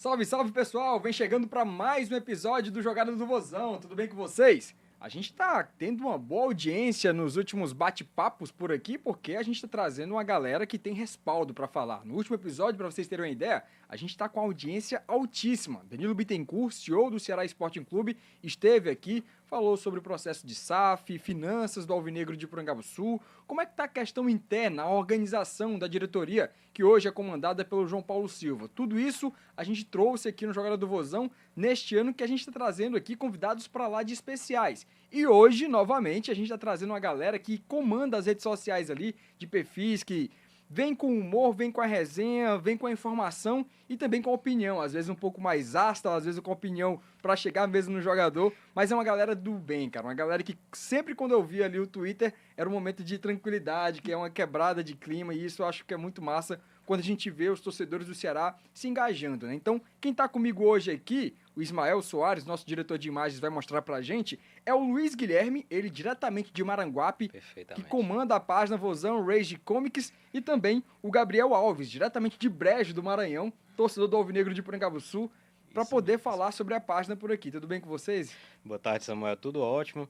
Salve, salve pessoal! Vem chegando para mais um episódio do Jogada do Vozão. Tudo bem com vocês? A gente tá tendo uma boa audiência nos últimos bate-papos por aqui, porque a gente tá trazendo uma galera que tem respaldo para falar. No último episódio, para vocês terem uma ideia, a gente tá com audiência altíssima. Danilo Bittencourt, CEO do Ceará Sporting Clube, esteve aqui, falou sobre o processo de SAF, finanças do Alvinegro de Porangabuçu, como é que tá a questão interna, a organização da diretoria, que hoje é comandada pelo João Paulo Silva. Tudo isso a gente trouxe aqui no Jogada do Vozão, neste ano que a gente está trazendo aqui convidados para lá de especiais. E hoje, novamente, a gente está trazendo uma galera que comanda as redes sociais ali, de perfis, que vem com humor, vem com a resenha, vem com a informação e também com a opinião. Às vezes um pouco mais áspera, às vezes com a opinião para chegar mesmo no jogador. Mas é uma galera do bem, cara. Uma galera que sempre quando eu via ali o Twitter era um momento de tranquilidade, que é uma quebrada de clima. E isso eu acho que é muito massa quando a gente vê os torcedores do Ceará se engajando, né? Então, quem tá comigo hoje aqui, o Ismael Soares, nosso diretor de imagens, vai mostrar pra gente, é o Luiz Guilherme, ele diretamente de Maranguape, que comanda a página Vozão Rage Comics, e também o Gabriel Alves, diretamente de Brejo do Maranhão, torcedor do Alvinegro de Porangabuçu, para poder falar sobre a página por aqui. Tudo bem com vocês? Boa tarde, Samuel. Tudo ótimo.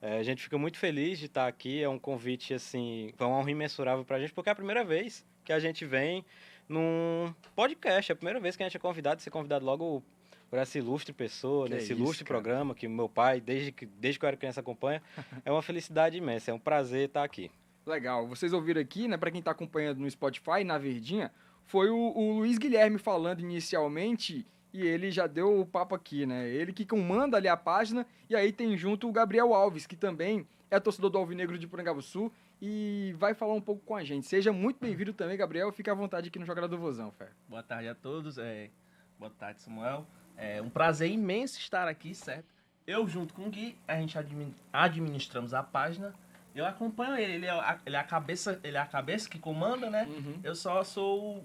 A gente fica muito feliz de estar aqui. É um convite, assim, uma honra imensurável pra gente, porque é a primeira vez que a gente vem num podcast. É a primeira vez que a gente é convidado, ser convidado logo por essa ilustre pessoa, nesse ilustre programa que meu pai, desde que eu era criança, acompanha. É uma felicidade imensa, é um prazer estar aqui. Legal. Vocês ouviram aqui, né, para quem está acompanhando no Spotify, na Verdinha, foi o Luiz Guilherme falando inicialmente e ele já deu o papo aqui, né? Ele que comanda ali a página e aí tem junto o Gabriel Alves, que também é torcedor do Alvinegro de Porangabuçu e vai falar um pouco com a gente. Seja muito bem-vindo também, Gabriel. Fica à vontade aqui no Jogada do Vozão, Fé. Boa tarde a todos. Boa tarde, Samuel. É um prazer imenso estar aqui, certo? Eu, junto com o Gui, a gente administramos a página. Eu acompanho ele é a cabeça que comanda, né? Uhum. Eu só sou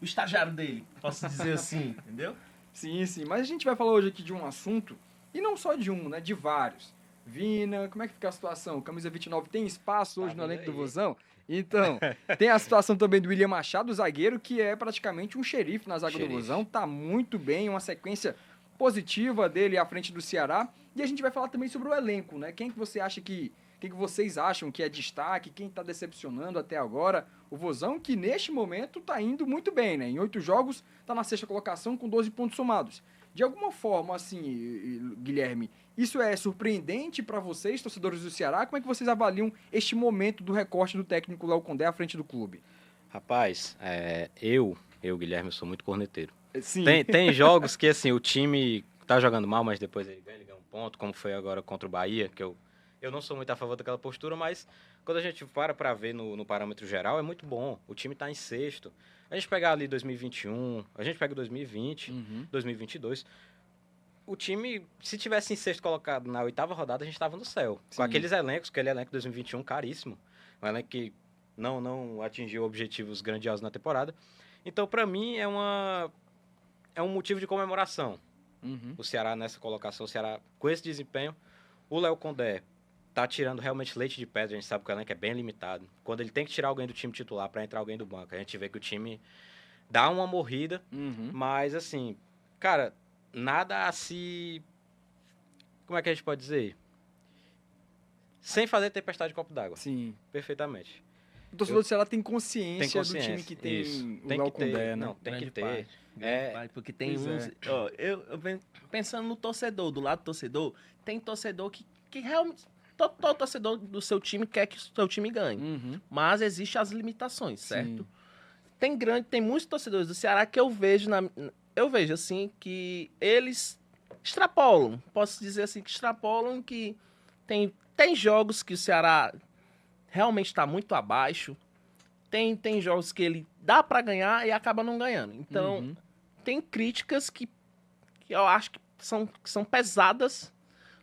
o estagiário dele, posso dizer assim, entendeu? Sim, sim. Mas a gente vai falar hoje aqui de um assunto, e não só de um, né? De vários. Vina, como é que fica a situação? Camisa 29 tem espaço hoje no elenco do Vozão? Então, tem a situação também do William Machado, zagueiro, que é praticamente um xerife na zaga do Vozão. Tá muito bem, uma sequência positiva dele à frente do Ceará. E a gente vai falar também sobre o elenco, né? Quem que você acha que vocês acham que é destaque, quem está decepcionando até agora? O Vozão, que neste momento está indo muito bem, né? Em 8 jogos, está na 6ª colocação com 12 pontos somados. De alguma forma, assim, Guilherme, isso é surpreendente para vocês, torcedores do Ceará? Como é que vocês avaliam este momento do recorte do técnico Léo Condé à frente do clube? Rapaz, Guilherme, eu sou muito corneteiro. Sim. Tem jogos que, assim, o time tá jogando mal, mas depois ele ganha um ponto, como foi agora contra o Bahia, que eu não sou muito a favor daquela postura, mas quando a gente para ver no parâmetro geral, é muito bom. O time está em 6º. A gente pegar ali 2021, a gente pega 2020, 2022. O time, se tivesse em 6º colocado na 8ª rodada, a gente estava no céu. Sim. Com aquele elenco de 2021 caríssimo. Um elenco que não atingiu objetivos grandiosos na temporada. Então, para mim, é um motivo de comemoração. O Ceará nessa colocação, o Ceará com esse desempenho. O Léo Condé tá tirando realmente leite de pedra, a gente sabe que o elenco é bem limitado. Quando ele tem que tirar alguém do time titular para entrar alguém do banco, a gente vê que o time dá uma morrida, mas assim, cara, nada a se... Como é que a gente pode dizer? Sem fazer tempestade de copo d'água. Sim. Perfeitamente. O torcedor do Ceará tem consciência do time que tem isso. O Léo Condé, né? Não, tem que ter. Parte, porque tem uns... Ó, eu pensando no torcedor, do lado do torcedor, tem torcedor que realmente... Todo torcedor do seu time quer que o seu time ganhe. Mas existem as limitações, certo? Tem muitos torcedores do Ceará que eu vejo assim que eles extrapolam. Posso dizer assim que extrapolam que tem jogos que o Ceará realmente está muito abaixo. Tem jogos que ele dá para ganhar e acaba não ganhando. Então, tem críticas que eu acho que são pesadas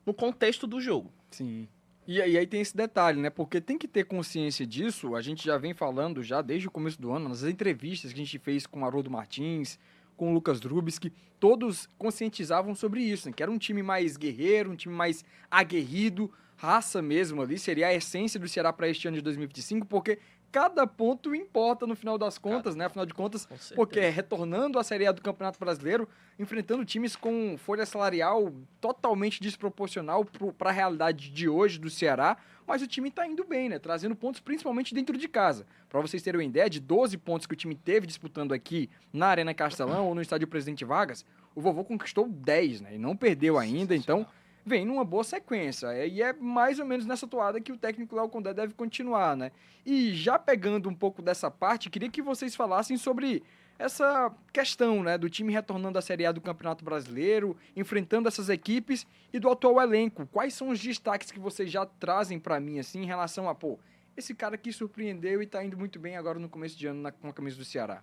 no contexto do jogo. Sim. E aí tem esse detalhe, né? Porque tem que ter consciência disso. A gente já vem falando já desde o começo do ano, nas entrevistas que a gente fez com o Haroldo Martins, com o Lucas Drubsky, todos conscientizavam sobre isso, né? Que era um time mais guerreiro, um time mais aguerrido, raça mesmo ali, seria a essência do Ceará para este ano de 2025, porque cada ponto importa no final das contas, né? Afinal de contas, porque retornando à Série A do Campeonato Brasileiro, enfrentando times com folha salarial totalmente desproporcional para a realidade de hoje do Ceará, mas o time está indo bem, né? Trazendo pontos principalmente dentro de casa. Para vocês terem uma ideia, de 12 pontos que o time teve disputando aqui na Arena Castelão ou no Estádio Presidente Vargas, o Vovô conquistou 10, né? E não perdeu ainda, então vem numa boa sequência. E é mais ou menos nessa toada que o técnico Léo Condé deve continuar, né? E já pegando um pouco dessa parte, queria que vocês falassem sobre essa questão, né, do time retornando à Série A do Campeonato Brasileiro, enfrentando essas equipes e do atual elenco. Quais são os destaques que vocês já trazem para mim, assim, em relação a, esse cara aqui surpreendeu e tá indo muito bem agora no começo de ano com a camisa do Ceará?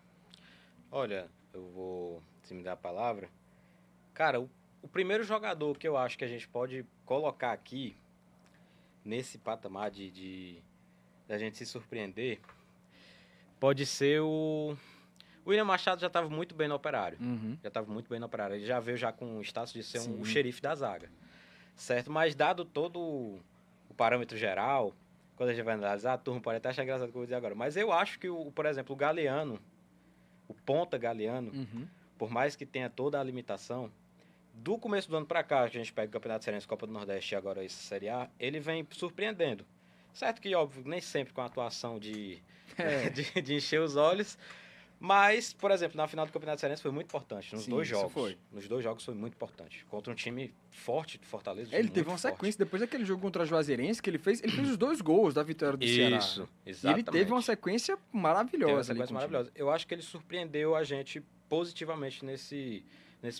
Olha, eu vou, se me dar a palavra, cara, o primeiro jogador que eu acho que a gente pode colocar aqui, nesse patamar da gente se surpreender, pode ser o William Machado. Já estava muito bem no Operário. Já estava muito bem no Operário. Ele já veio já com o status de ser o xerife da zaga. Certo? Mas dado todo o parâmetro geral, quando a gente vai analisar, a turma pode até achar engraçado o que eu vou dizer agora. Mas eu acho que, por exemplo, o Galeano, o ponta Galeano, por mais que tenha toda a limitação, do começo do ano para cá, que a gente pega o Campeonato Cearense, Copa do Nordeste e agora essa Série A, ele vem surpreendendo. Certo que, óbvio, nem sempre com a atuação de encher os olhos. Mas, por exemplo, na final do Campeonato Cearense foi muito importante. Nos dois jogos. Nos 2 jogos foi muito importante. Contra um time forte de Fortaleza. Ele teve uma sequência, depois daquele jogo contra a Juazeirense, que ele fez os 2 gols da vitória do Ceará. Isso, exatamente. E ele teve uma sequência maravilhosa. Eu acho que ele surpreendeu a gente positivamente nesse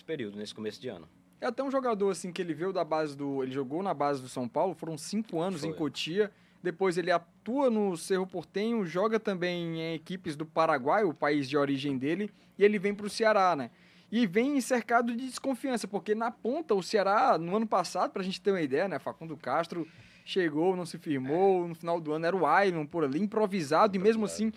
período, nesse começo de ano. É até um jogador, assim, que ele veio da base ele jogou na base do São Paulo, foram 5 anos em Cotia. Depois ele atua no Cerro Porteño, joga também em equipes do Paraguai, o país de origem dele, e ele vem para o Ceará, né? E vem cercado de desconfiança, porque na ponta o Ceará, no ano passado, para a gente ter uma ideia, né? Facundo Castro chegou, não se firmou, no final do ano era o Ailon por ali, improvisado, e mesmo assim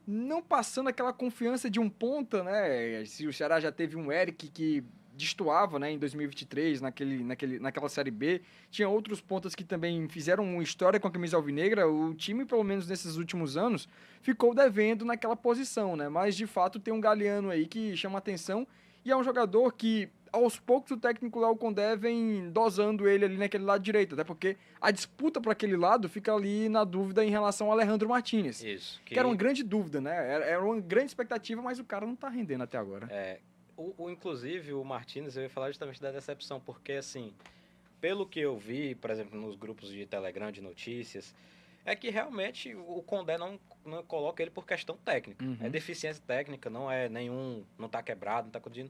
não passando aquela confiança de um ponta, né? Se o Ceará já teve um Eric que destoava, né, em 2023, naquela Série B. Tinha outros pontas que também fizeram uma história com a camisa alvinegra. O time, pelo menos nesses últimos anos, ficou devendo naquela posição, né? Mas, de fato, tem um Galeano aí que chama atenção e é um jogador que, aos poucos, o técnico Léo Condé vem dosando ele ali naquele lado direito, até porque a disputa para aquele lado fica ali na dúvida em relação ao Alejandro Martínez. Isso. Que era uma grande dúvida, né? Era uma grande expectativa, mas o cara não tá rendendo até agora. Inclusive, o Martínez, eu ia falar justamente da decepção, porque, assim, pelo que eu vi, por exemplo, nos grupos de Telegram, de notícias, é que realmente o Condé não coloca ele por questão técnica. É deficiência técnica, não é nenhum, não tá quebrado, não tá acudindo.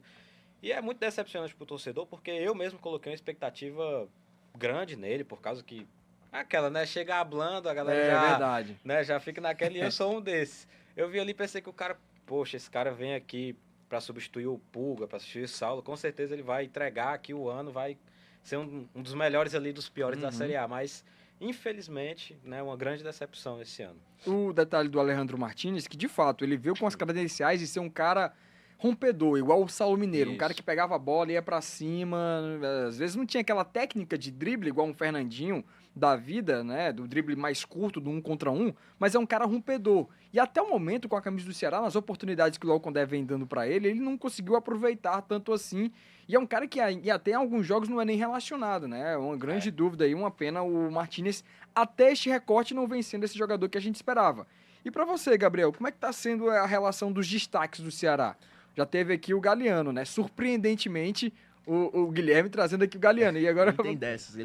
E é muito decepcionante pro torcedor, porque eu mesmo coloquei uma expectativa grande nele, por causa que, aquela, né, chega hablando, a galera verdade. Né, já fica naquela, e eu sou um desses. Eu vi ali e pensei que o cara, poxa, esse cara vem aqui para substituir o Pulga, para substituir o Saulo, com certeza ele vai entregar aqui o ano, vai ser um dos melhores ali, dos piores da Série A, mas infelizmente, né, uma grande decepção esse ano. O detalhe do Alejandro Martínez, que de fato ele veio com as credenciais de ser um cara rompedor, igual o Saulo Mineiro, um cara que pegava a bola, ia para cima, às vezes não tinha aquela técnica de drible igual um Fernandinho da vida, né, do drible mais curto, do 1 contra 1, mas é um cara rompedor. E até o momento, com a camisa do Ceará, nas oportunidades que o Léo Condé vem dando para ele não conseguiu aproveitar tanto assim. E é um cara que até em alguns jogos não é nem relacionado, né? É uma grande dúvida aí, uma pena o Martínez, até este recorte, não vem sendo esse jogador que a gente esperava. E para você, Gabriel, como é que tá sendo a relação dos destaques do Ceará? Já teve aqui o Galeano, né? Surpreendentemente, o Guilherme trazendo aqui o Galeano. E agora... Ele tem dessas.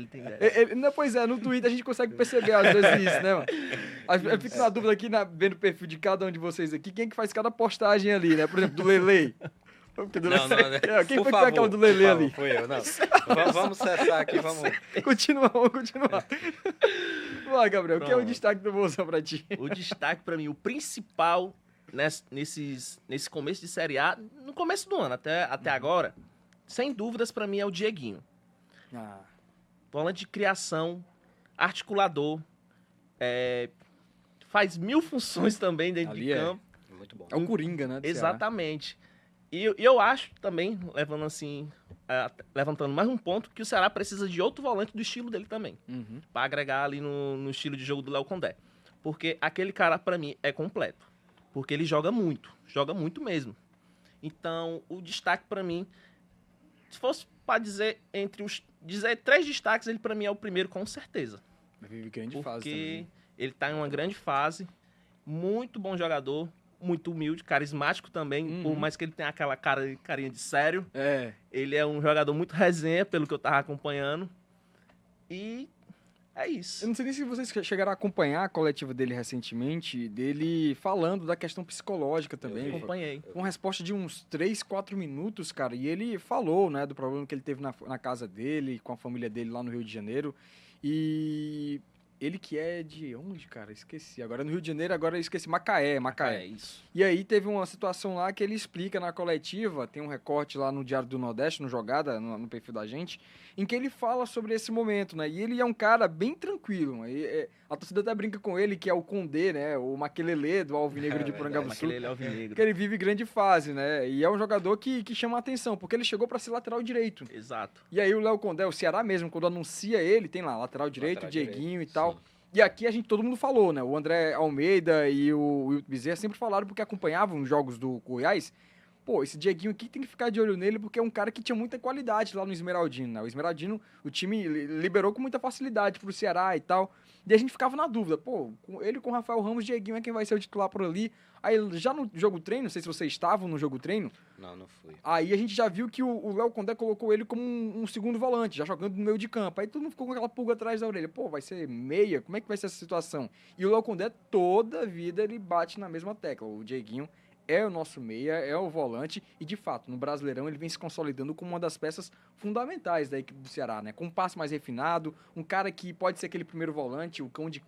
Não, pois é, no Twitter a gente consegue perceber às vezes isso, né, mano? Eu fico na dúvida aqui, vendo o perfil de cada um de vocês aqui, quem é que faz cada postagem ali, né? Por exemplo, do Lele. Quem foi que aquela do Lele ali? Fui eu, não. Vamos cessar aqui, vamos continuar. Vai, Gabriel, o que é o destaque do Vozão pra ti? O destaque pra mim, o principal nesse começo de Série A, no começo do ano até agora, sem dúvidas pra mim é o Dieguinho. Volante de criação, articulador, faz 1000 funções também dentro de campo. Muito bom. É o Coringa, né? Exatamente. E eu acho também, levantando mais um ponto, que o Ceará precisa de outro volante do estilo dele também. Pra agregar ali no estilo de jogo do Léo Condé. Porque aquele cara, pra mim, é completo. Porque ele joga muito mesmo. Então, o destaque pra mim, se fosse pra dizer dizer 3 destaques, ele pra mim é o primeiro com certeza. Vive grande fase também. Porque ele tá em uma grande fase, muito bom jogador, muito humilde, carismático também, por mais que ele tenha aquela carinha de sério. Ele é um jogador muito resenha, pelo que eu tava acompanhando. E é isso. Eu não sei nem se vocês chegaram a acompanhar a coletiva dele recentemente, dele falando da questão psicológica também. Eu acompanhei. Uma resposta de uns 3, 4 minutos, cara. E ele falou, né, do problema que ele teve na casa dele, com a família dele lá no Rio de Janeiro. E ele que é de onde, cara? Esqueci. Agora no Rio de Janeiro, agora eu esqueci. Macaé. Isso. E aí teve uma situação lá que ele explica na coletiva, tem um recorte lá no Diário do Nordeste, no Jogada, no perfil da gente, em que ele fala sobre esse momento, né? E ele é um cara bem tranquilo. A torcida até brinca com ele, que é o Condé, né? O Maquelele do Alvinegro de Porangabuçu. Maquelele Alvinegro. Que ele vive grande fase, né? E é um jogador que chama a atenção, porque ele chegou para ser lateral direito. Exato. E aí o Léo Condé, o Ceará mesmo, quando anuncia ele, tem lá, lateral direito, Dieguinho e tal. Sim. E aqui todo mundo falou, né? O André Almeida e o Wilton Bezerra sempre falaram porque acompanhavam os jogos do Goiás. Pô, esse Dieguinho aqui tem que ficar de olho nele porque é um cara que tinha muita qualidade lá no Esmeraldino, né? O Esmeraldino, o time liberou com muita facilidade pro Ceará e tal. E a gente ficava na dúvida, pô, ele com o Rafael Ramos, Dieguinho é quem vai ser o titular por ali. Aí já no jogo treino, não sei se vocês estavam no jogo treino. Não fui. Aí a gente já viu que o Léo Condé colocou ele como um segundo volante, já jogando no meio de campo. Aí todo mundo ficou com aquela pulga atrás da orelha. Pô, vai ser meia? Como é que vai ser essa situação? E o Léo Condé, toda a vida, ele bate na mesma tecla. O Dieguinho é o nosso meia, é o volante. E, de fato, no Brasileirão, ele vem se consolidando como uma das peças fundamentais da equipe do Ceará, né? Com um passe mais refinado, um cara que pode ser aquele primeiro volante, o cão de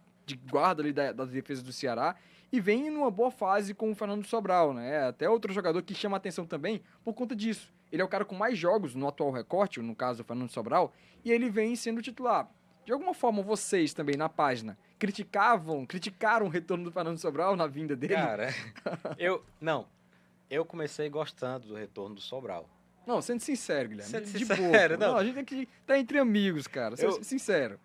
guarda ali da defesa do Ceará. E vem numa boa fase com o Fernando Sobral, né? Até outro jogador que chama a atenção também por conta disso. Ele é o cara com mais jogos no atual recorte, no caso do Fernando Sobral, e ele vem sendo titular. De alguma forma, vocês também, na página, criticaram o retorno do Fernando Sobral na vinda dele? Cara, eu comecei gostando do retorno do Sobral. Não, sendo sincero, Guilherme. Sendo de sincero, boa. Não, a gente tem que estar entre amigos, cara. Sincero.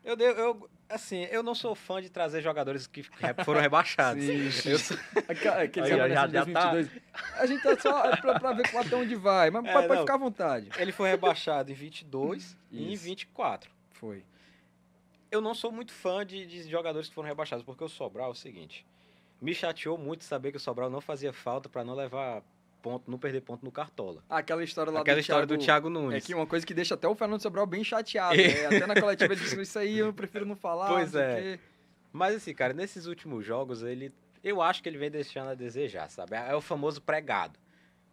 Eu não sou fã de trazer jogadores que foram rebaixados. Sim. Aquele já 2022. A gente tá só pra ver até onde vai, mas pode ficar à vontade. Ele foi rebaixado em 22 e em 24. Foi. Eu não sou muito fã de jogadores que foram rebaixados, porque o Sobral é o seguinte, me chateou muito saber que o Sobral não fazia falta pra não levar ponto, não perder ponto no Cartola. Aquela história lá do Thiago Nunes. É que uma coisa que deixa até o Fernando Sobral bem chateado, né? Até na coletiva ele disse, isso aí eu prefiro não falar. Pois é. Mas assim, cara, nesses últimos jogos, eu acho que ele vem deixando a desejar, sabe? É o famoso pregado.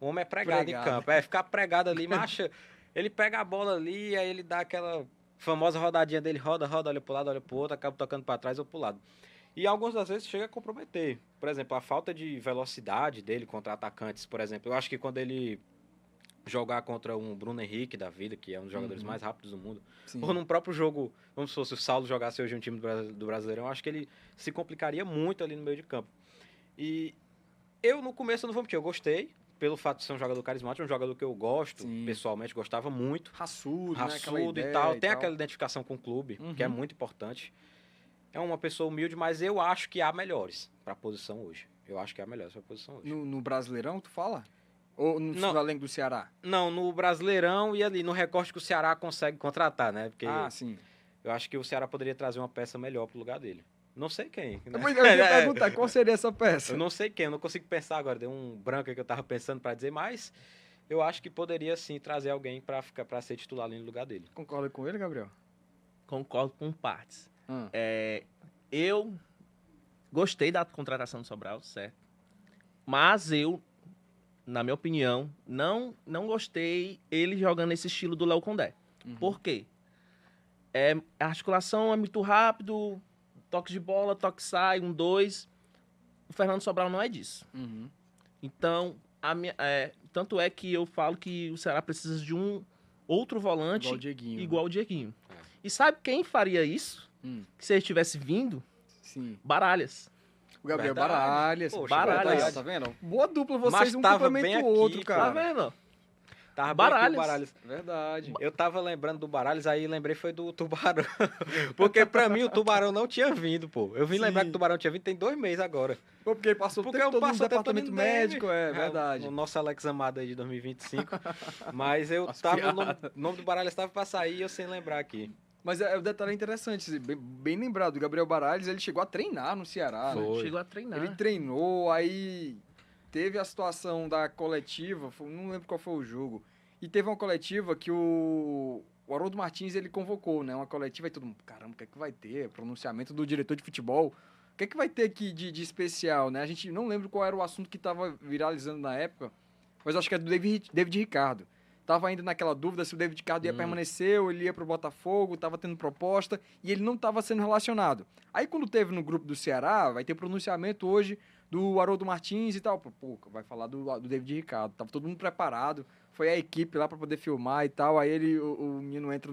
O homem é pregado em campo. Ficar pregado ali, macha, ele pega a bola ali, aí ele dá aquela famosa rodadinha dele, roda, olha pro lado, olha pro outro, acaba tocando pra trás ou pro lado. E algumas das vezes chega a comprometer. Por exemplo, a falta de velocidade dele contra atacantes, por exemplo. Eu acho que quando ele jogar contra um Bruno Henrique da vida, que é um dos jogadores mais rápidos do mundo, sim, ou num próprio jogo, vamos supor, se o Saulo jogasse hoje um time do Brasileirão, eu acho que ele se complicaria muito ali no meio de campo. E eu, no começo, eu não vou mentir, eu gostei, pelo fato de ser um jogador carismático, um jogador que eu gosto, sim, pessoalmente, gostava muito. Raçudo, né? E tal. Tem aquela identificação com o clube, que é muito importante. É uma pessoa humilde, mas eu acho que há melhores para a posição hoje. Eu acho que há melhores para a posição hoje. No Brasileirão, tu fala? Ou no além do Ceará? Não, no Brasileirão e ali no recorte que o Ceará consegue contratar, né? Porque sim. Eu acho que o Ceará poderia trazer uma peça melhor pro lugar dele. Não sei quem. Né? Eu ia perguntar, qual seria essa peça? Eu não sei quem, eu não consigo pensar agora. Deu um branco que eu tava pensando para dizer, mas eu acho que poderia sim trazer alguém para ser titular ali no lugar dele. Concorda com ele, Gabriel? Concordo com partes. Eu gostei da contratação do Sobral, certo? Mas eu, na minha opinião, não gostei ele jogando esse estilo do Léo Condé. Por quê? A articulação é muito rápido, toque de bola, toque sai, 1-2. O Fernando Sobral não é disso. Então, tanto é que eu falo que o Ceará precisa de um outro volante igual o Dieguinho. E sabe quem faria isso? Que se ele tivesse vindo? Sim. Baralhas. O Gabriel Baralhas. Poxa, Baralhas. Tá vendo? Boa dupla, vocês um complementa o outro, cara. Tá vendo? Tava Baralhas. Baralhas. Verdade. Eu tava lembrando do Baralhas, aí lembrei foi do Tubarão. Porque pra mim o Tubarão não tinha vindo, pô. Eu vim lembrar que o Tubarão tinha vindo tem 2 meses agora. Pô, porque ele passou o tempo todo no departamento médico, verdade. O nosso Alex Amado aí de 2025. Mas eu tava, o nome do Baralhas tava pra sair e eu sem lembrar aqui. Mas o detalhe é interessante, bem lembrado, o Gabriel Baralhas, ele chegou a treinar no Ceará, né? Chegou a treinar. Ele treinou, aí teve a situação da coletiva, não lembro qual foi o jogo, e teve uma coletiva que o Haroldo Martins, ele convocou, né? Uma coletiva e todo mundo, caramba, o que é que vai ter? Pronunciamento do diretor de futebol, o que é que vai ter aqui de especial, né? A gente não lembra qual era o assunto que estava viralizando na época, mas acho que é do David Ricardo. Tava ainda naquela dúvida se o David Ricardo ia permanecer ou ele ia pro Botafogo, tava tendo proposta e ele não tava sendo relacionado. Aí quando teve no grupo do Ceará, vai ter pronunciamento hoje do Haroldo Martins e tal. Pô, vai falar do David Ricardo. Tava todo mundo preparado, foi a equipe lá para poder filmar e tal. Aí o menino entra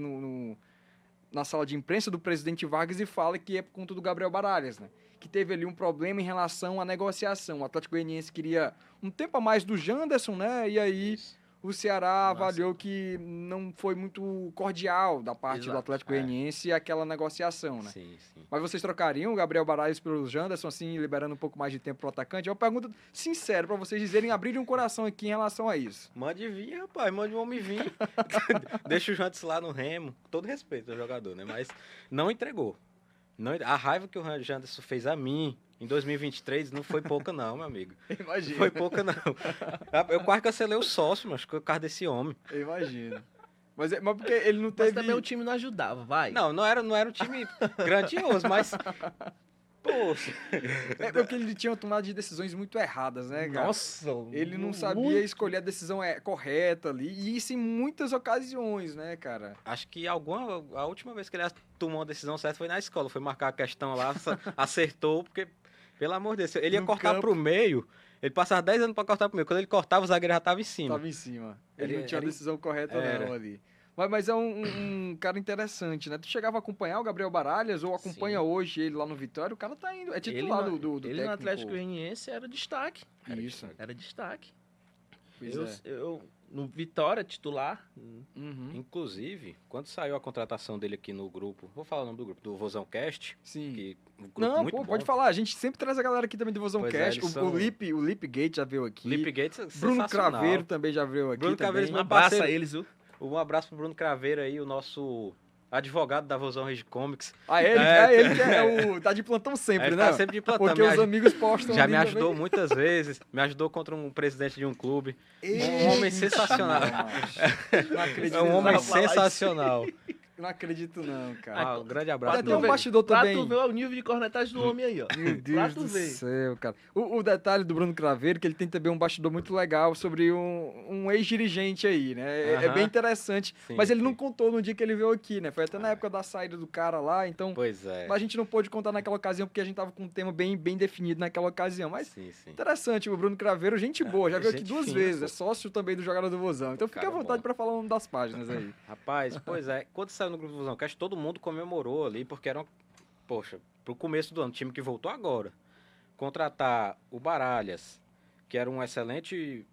na sala de imprensa do presidente Vargas e fala que é por conta do Gabriel Baralhas, né? Que teve ali um problema em relação à negociação. O Atlético Goianiense queria um tempo a mais do Janderson, né? E aí o Ceará avaliou que não foi muito cordial da parte do Atlético Goianiense aquela negociação, né? Sim. Mas vocês trocariam o Gabriel Baralhas pelo Janderson, assim, liberando um pouco mais de tempo pro atacante? É uma pergunta sincera pra vocês dizerem, abrirem um coração aqui em relação a isso. Mande vir, rapaz, mande o homem vir. Deixa o Janderson lá no Remo, com todo respeito ao jogador, né? Mas não entregou. A raiva que o Janderson fez a mim em 2023 não foi pouca não, meu amigo. Imagina. Foi pouca não. Eu quase cancelei o sócio, mas por causa desse homem. Eu imagino. Mas porque ele não teve... Mas também o time não ajudava, vai. Não era um time grandioso, mas... Poxa. É porque ele tinha tomado de decisões muito erradas, né, cara? Nossa. Ele não sabia escolher a decisão correta ali. E isso em muitas ocasiões, né, cara? Acho que a última vez que ele tomou uma decisão certa foi na escola. Foi marcar a questão lá, acertou, porque, pelo amor de Deus, ele ia cortar pro meio. Ele passava 10 anos pra cortar pro meio. Quando ele cortava, o zagueiro já tava em cima. Tava em cima. Ele não tinha a decisão correta não ali. Mas é um cara interessante, né? Tu chegava a acompanhar o Gabriel Baralhas ou acompanha hoje ele lá no Vitória? O cara tá indo, é titular do técnico. Ele no Atlético Goianiense era destaque. Isso. Era destaque. Eu no Vitória, titular. Inclusive, quando saiu a contratação dele aqui no grupo, vou falar o nome do grupo, do Vozão Cast. Sim. Que, não, pô, pode falar. A gente sempre traz a galera aqui também do Vozão Cast. O Lipe Gates já veio aqui. Lipe Gates, Bruno Craveiro também já veio aqui. Bruno Craveiro, um abraço a eles, viu? Um abraço pro Bruno Craveiro aí, o nosso advogado da Vozão Rede Comics. Ele que tá de plantão sempre, né? Tá sempre de plantão. Porque os amigos postam. Já me ajudou muitas vezes. Me ajudou contra um presidente de um clube. Um homem sensacional. Não acredito. É um homem sensacional. Não acredito não, cara. Um grande abraço. Tem um bastidor também. Pra tu ver o nível de cornetagem do homem aí, ó. Meu Deus do céu, cara. O detalhe do Bruno Craveiro, que ele tem também um bastidor muito legal sobre um ex-dirigente aí, né? É bem interessante. Sim, mas ele não contou no dia que ele veio aqui, né? Foi até na época da saída do cara lá, então... Pois é. A gente não pôde contar naquela ocasião, porque a gente tava com um tema bem definido naquela ocasião. Mas interessante, o Bruno Craveiro, gente boa. Já veio aqui 2 vezes. Pô. É sócio também do Jogada do Vozão. Então fica à vontade pra falar o nome das páginas aí. Rapaz, pois é. Quando saiu no grupo do Vozão Cast, todo mundo comemorou ali, porque era, pro começo do ano, time que voltou agora, contratar o Baralhas, que era um excelente,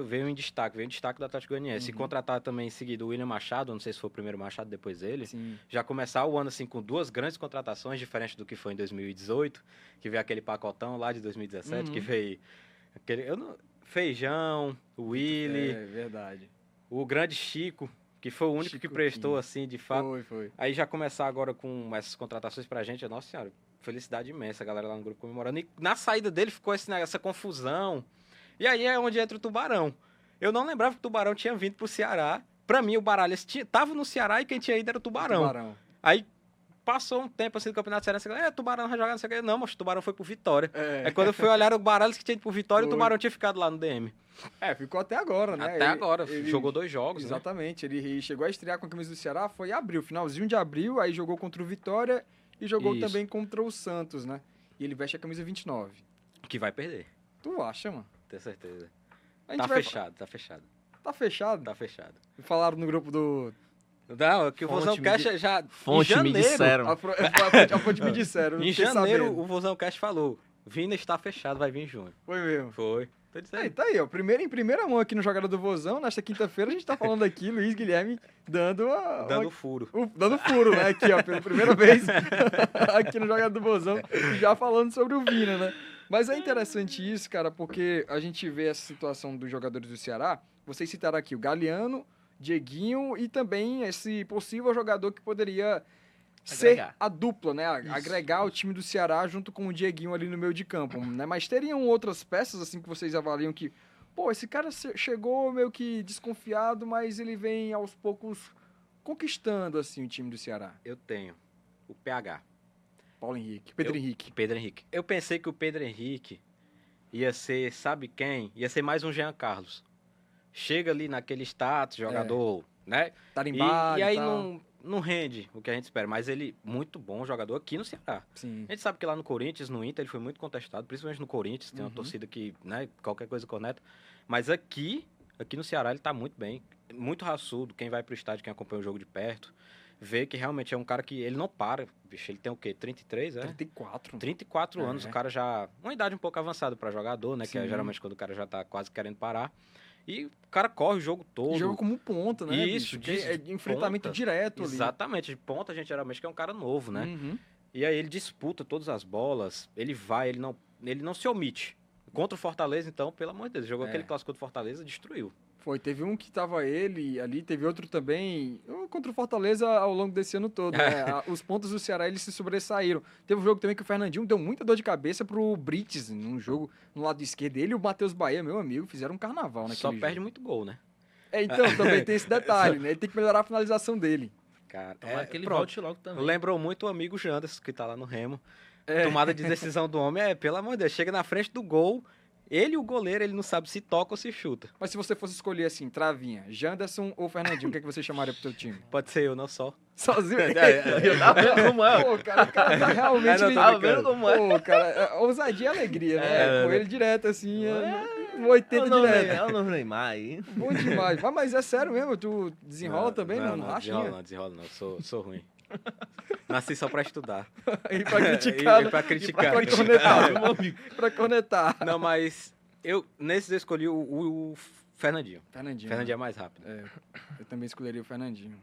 veio em destaque do Atlético Goianiense, e contratar também em seguida o William Machado, não sei se foi o primeiro Machado, depois dele, já começar o ano assim com 2 grandes contratações, diferente do que foi em 2018, que veio aquele pacotão lá de 2017, que veio Feijão, o Willy, verdade. O grande Chico, que foi o único que prestou, assim, de fato. Foi. Aí já começar agora com essas contratações pra gente, nossa senhora, felicidade imensa, a galera lá no grupo comemorando. E na saída dele ficou essa confusão. E aí é onde entra o Tubarão. Eu não lembrava que o Tubarão tinha vindo pro Ceará. Pra mim, o Baralhas tava no Ceará e quem tinha ido era o Tubarão. Aí passou um tempo assim do Campeonato Cearense, Tubarão vai jogar, não sei o que. Não, mas o Tubarão foi pro Vitória. Aí quando eu fui olhar o Baralhas que tinha ido pro Vitória, o Tubarão tinha ficado lá no DM. Ficou até agora, né? Até agora, jogou 2 jogos, exatamente, né? Ele chegou a estrear com a camisa do Ceará, foi em abril, finalzinho de abril, aí jogou contra o Vitória e jogou também contra o Santos, né? E ele veste a camisa 29. Que vai perder. Tu acha, mano? Tenho certeza. Tá fechado. Tá fechado? Tá fechado? Tá fechado. Falaram no grupo do Não, que o Vozão Cast já... Fonte em janeiro, me disseram. A fonte me disseram. Em janeiro, o Vozão Cast falou, Vina está fechado, vai vir em junho. Foi mesmo. Foi. Tô dizendo. Tá aí, ó. Em primeira mão aqui no Jogada do Vozão, nesta quinta-feira, a gente tá falando aqui, Luiz Guilherme dando furo. Dando furo, né? Aqui, ó, pela primeira vez aqui no Jogada do Vozão, já falando sobre o Vina, né? Mas é interessante isso, cara, porque a gente vê essa situação dos jogadores do Ceará. Vocês citaram aqui o Galeano, Dieguinho e também esse possível jogador que poderia ser a dupla, né? Agregar o time do Ceará junto com o Dieguinho ali no meio de campo, né? Mas teriam outras peças, assim, que vocês avaliam que, pô, esse cara chegou meio que desconfiado, mas ele vem aos poucos conquistando, assim, o time do Ceará. Eu tenho o PH. Paulo Henrique. Pedro Henrique. Eu pensei que o Pedro Henrique ia ser, sabe quem? Ia ser mais um Jean Carlos. Chega ali naquele status, jogador, né? Tarimbado e aí não rende o que a gente espera. Mas ele, muito bom jogador aqui no Ceará. Sim. A gente sabe que lá no Corinthians, no Inter, ele foi muito contestado. Principalmente no Corinthians, tem uma torcida que, né, qualquer coisa conecta. Mas aqui no Ceará, ele tá muito bem. Muito raçudo. Quem vai pro estádio, quem acompanha o jogo de perto, vê que realmente é um cara que ele não para. Bicho, ele tem o quê? 33, 34 anos. O cara já... Uma idade um pouco avançada para jogador, né? Sim. Que é geralmente quando o cara já tá quase querendo parar. E o cara corre o jogo todo. Joga como ponta, né? Isso. É de enfrentamento direto ali. Exatamente. De ponta, a gente geralmente que é um cara novo, né? E aí ele disputa todas as bolas. Ele vai, ele não se omite. Contra o Fortaleza, então, pelo amor de Deus. Jogou aquele clássico do Fortaleza, destruiu. Foi, teve um que tava ele ali, teve outro também, contra o Fortaleza ao longo desse ano todo, né? Os pontos do Ceará, eles se sobressaíram. Teve um jogo também que o Fernandinho deu muita dor de cabeça pro Brites, num jogo no lado esquerdo. Ele e o Matheus Bahia, meu amigo, fizeram um carnaval naquele jogo. Só perde muito gol, né? Então, também tem esse detalhe, né? Ele tem que melhorar a finalização dele. Cara, que ele volte logo também. Lembrou muito o amigo Janderson, que tá lá no Remo. Tomada de decisão do homem, pelo amor de Deus, chega na frente do gol... Ele e o goleiro, ele não sabe se toca ou se chuta. Mas se você fosse escolher assim, travinha, Janderson ou Fernandinho, o que você chamaria pro seu time? Pode ser eu, não só. Sozinho? Eu tava vendo como é. Pô, cara, o cara tá realmente... Tava vendo como é. Pô, cara, ousadia e alegria, né? Com ele direto, assim, no 80 direto. É o novo Neymar aí. Bom demais. Mas é sério mesmo, tu desenrola também? Não racha? Desenrola não. Sou ruim. Nasci só pra estudar. E pra criticar. E pra criticar. Pra cornetar, meu amigo. Pra cornetar. Não, mas nesses eu escolhi o Fernandinho. Fernandinho é mais rápido. Eu também escolheria o Fernandinho.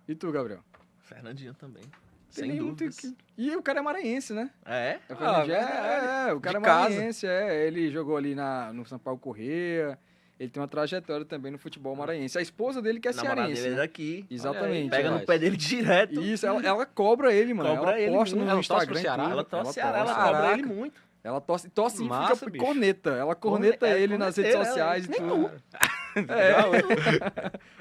E tu, Gabriel? Fernandinho também. Sem dúvidas. E o cara é maranhense, né? É? O Fernandinho o cara é maranhense, Ele jogou ali no Sampaio Corrêa. Ele tem uma trajetória também no futebol maranhense. A esposa dele que é cearense. Dele é daqui. Exatamente. Pega no pé dele direto. Isso, ela cobra ele, mano. Ela posta no Instagram. Ela torce o Ceará, ela cobra ele muito. Ela tosse e massa, fica corneta. Ela corneta ele nas redes sociais e tudo.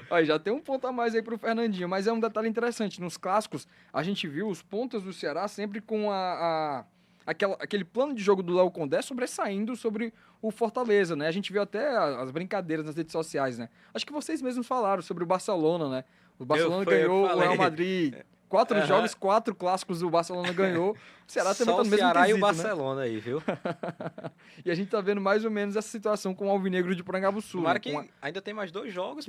Olha, já tem um ponto a mais aí pro Fernandinho. Mas é um detalhe interessante. Nos clássicos, a gente viu os pontas do Ceará sempre com aquele plano de jogo do Léo Condé sobressaindo sobre o Fortaleza, né? A gente viu até as brincadeiras nas redes sociais, né? Acho que vocês mesmos falaram sobre o Barcelona, né? O Barcelona ganhou o Real Madrid. 4 jogos, 4 clássicos o Barcelona ganhou. O Ceará também tá no mesmo Ceará quesito, e o Barcelona, né? Aí, viu? E a gente tá vendo mais ou menos essa situação com o Alvinegro de Porangabuçu. Tomara que ainda tem mais 2 jogos,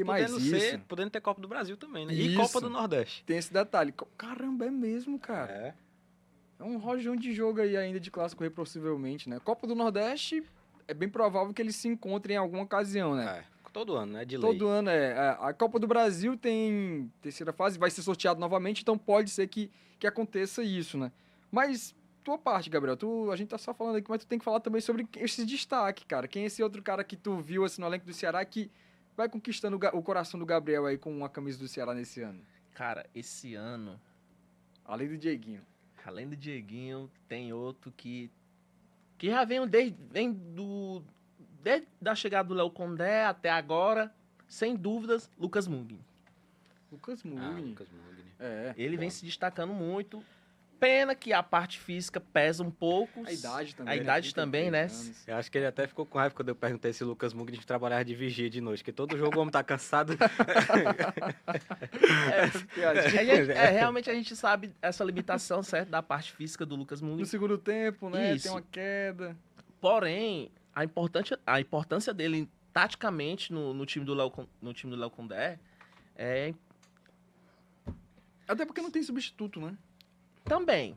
podendo ter Copa do Brasil também, né? E Copa do Nordeste. Tem esse detalhe. Caramba, é mesmo, cara. É um rojão de jogo aí ainda de clássico, possivelmente, né? Copa do Nordeste, é bem provável que eles se encontrem em alguma ocasião, né? Todo ano, né? De lei. Todo ano, A Copa do Brasil tem terceira fase, vai ser sorteado novamente, então pode ser que aconteça isso, né? Mas, tua parte, Gabriel, a gente tá só falando aqui, mas tu tem que falar também sobre esse destaque, cara. Quem é esse outro cara que tu viu assim, no elenco do Ceará que vai conquistando o coração do Gabriel aí com a camisa do Ceará nesse ano? Cara, esse ano... Além do Dieguinho, tem outro que já vem desde a chegada do Léo Condé até agora, sem dúvidas, Lucas Mugni. Lucas Mugni. Ele vem se destacando muito. Pena que a parte física pesa um pouco. A idade também, né? Eu acho que ele até ficou com raiva quando eu perguntei se o Lucas Mugni trabalhava de vigia de noite, porque todo jogo o homem tá cansado. Realmente a gente sabe essa limitação, certo, da parte física do Lucas Mugni. No segundo tempo, né? Isso. Tem uma queda. Porém, a importância dele taticamente no time do Léo Condé Até porque não tem substituto, né? Também.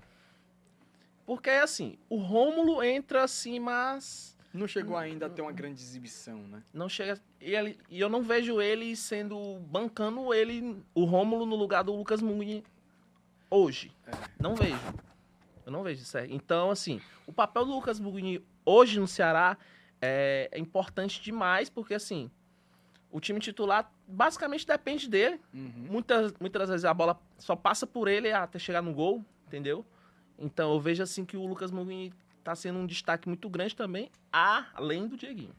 Porque, assim, o Rômulo entra assim, mas... Não chegou ainda a ter uma grande exibição, né? Não chega... E eu não vejo ele bancando o Rômulo no lugar do Lucas Mugni hoje. Não vejo. Eu não vejo isso aí. Então, assim, o papel do Lucas Mugni hoje no Ceará é importante demais, porque, assim, o time titular basicamente depende dele. Muitas vezes a bola só passa por ele até chegar no gol, entendeu? Então, eu vejo, assim, que o Lucas Mugni tá sendo um destaque muito grande também, além do Dieguinho.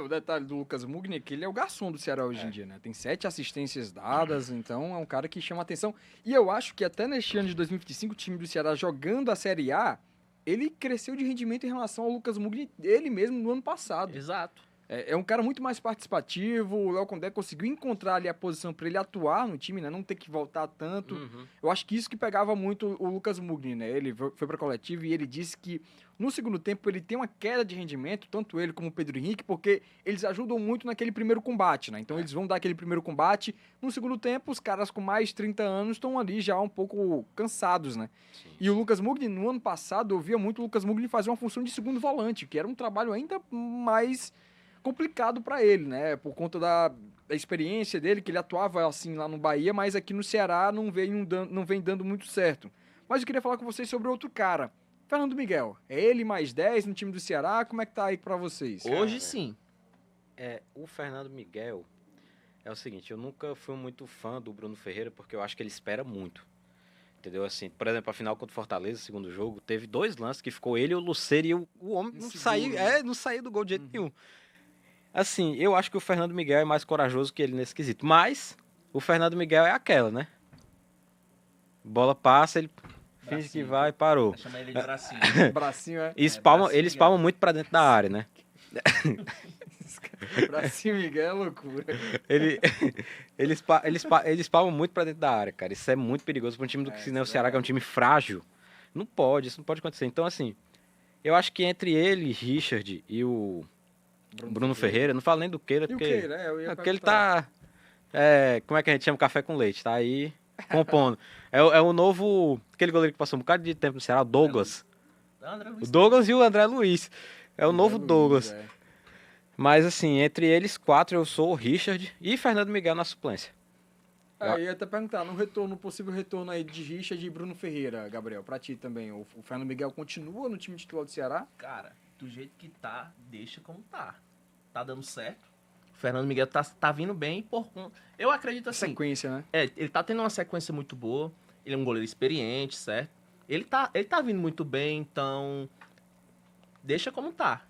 O detalhe do Lucas Mugni é que ele é o garçom do Ceará hoje em dia, né? Tem 7 assistências dadas, então é um cara que chama atenção. E eu acho que até neste ano de 2025, o time do Ceará jogando a Série A, ele cresceu de rendimento em relação ao Lucas Mugni, ele mesmo, no ano passado. Exato. É um cara muito mais participativo, o Léo Condé conseguiu encontrar ali a posição para ele atuar no time, né? Não ter que voltar tanto. Eu acho que isso que pegava muito o Lucas Mugni, né? Ele foi para a coletiva e ele disse que no segundo tempo ele tem uma queda de rendimento, tanto ele como o Pedro Henrique, porque eles ajudam muito naquele primeiro combate, né? Então eles vão dar aquele primeiro combate. No segundo tempo, os caras com mais de 30 anos estão ali já um pouco cansados, né? Sim. E o Lucas Mugni, no ano passado, eu via muito o Lucas Mugni fazer uma função de segundo volante, que era um trabalho ainda mais complicado para ele, né? Por conta da experiência dele, que ele atuava assim lá no Bahia, mas aqui no Ceará não vem dando muito certo. Mas eu queria falar com vocês sobre outro cara, Fernando Miguel. É ele mais 10 no time do Ceará? Como é que tá aí para vocês? Hoje sim. O Fernando Miguel é o seguinte, eu nunca fui muito fã do Bruno Ferreira, porque eu acho que ele espera muito. Entendeu? Assim, por exemplo, a final contra o Fortaleza, segundo jogo, teve 2 lances que ficou ele e o Lucero e o homem não saiu do gol de jeito nenhum. Assim, eu acho que o Fernando Miguel é mais corajoso que ele nesse quesito. Mas o Fernando Miguel é aquela, né? Bola passa, ele finge que vai e parou. Chama ele de bracinho. Bracinho, é? Eles palmam muito pra dentro da área, né? Bracinho Miguel é loucura. Eles palmam muito pra dentro da área, cara. Isso é muito perigoso pra um time do o Ceará, que é um time frágil. Isso não pode acontecer. Então, assim, eu acho que entre ele, Richard e o Bruno Ferreira, não falo nem do Keila, porque ele tá... como é que a gente chama? Café com leite, tá aí compondo. É o novo... Aquele goleiro que passou um bocado de tempo no Ceará, o Douglas. O Douglas e o André Luiz. É o novo Douglas. Mas, assim, entre eles 4, eu sou o Richard e Fernando Miguel na suplência. Eu ia até perguntar, no possível retorno aí de Richard e Bruno Ferreira, Gabriel, pra ti também, o Fernando Miguel continua no time titular do Ceará? Cara, do jeito que tá, deixa como tá. Tá dando certo. O Fernando Miguel tá vindo bem eu acredito assim... Sequência, né? Ele tá tendo uma sequência muito boa. Ele é um goleiro experiente, certo? Ele tá vindo muito bem, então... Deixa como tá.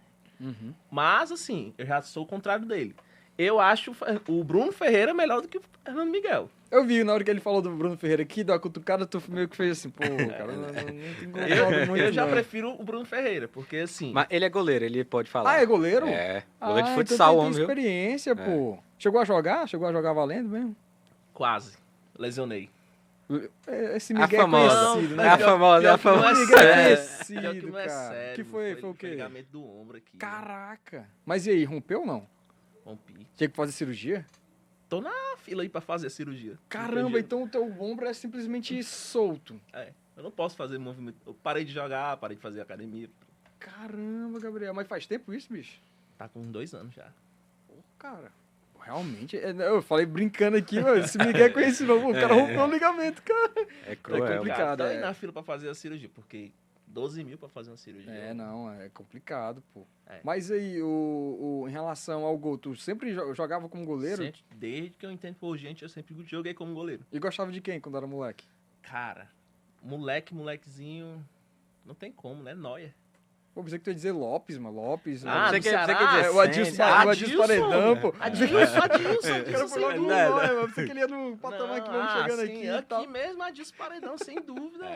Mas, assim, eu já sou o contrário dele. Eu acho o Bruno Ferreira melhor do que o Fernando Miguel. Eu vi, na hora que ele falou do Bruno Ferreira aqui, da cutucada, tu meio que fez assim, pô, cara, não incomoda muito. Eu já prefiro o Bruno Ferreira, porque assim... Mas ele é goleiro, ele pode falar. Ah, é goleiro? Goleiro de futsal, então tem experiência, pô. Chegou a jogar valendo mesmo? Quase. Lesionei. Esse Miguel é conhecido, né? É a famosa. Miguel é conhecido, cara. Sério, que foi o quê? Ligamento do ombro aqui. Caraca. Mas e aí, rompeu ou não? Rompi. Tinha que fazer cirurgia? Tô na fila aí pra fazer a cirurgia. Caramba, então o teu ombro é simplesmente solto. Eu não posso fazer movimento. Eu parei de jogar, parei de fazer academia. Caramba, Gabriel. Mas faz tempo isso, bicho? Tá com 2 anos já. Pô, cara. Realmente, eu falei brincando aqui, mas esse Miguel é conhecido, o cara rompeu o ligamento, cara. É cruel. É complicado, Tá aí na fila pra fazer a cirurgia, porque 12 mil pra fazer uma cirurgia. É complicado, pô. Mas aí, em relação ao gol, tu sempre jogava como goleiro? Sempre, desde que eu entendo por gente, eu sempre joguei como goleiro. E gostava de quem quando era moleque? Cara, molequezinho, não tem como, né? Nóia. Pô, pensei que tu ia dizer Lopes, mano. Lopes. Você quer dizer o Adilson Paredão, pô. Adilson. O cara foi logo no Nóia, mano. Pensei que ele ia no patamar que vamos chegando aqui e tal. Aqui mesmo, Adilson Paredão, sem dúvida.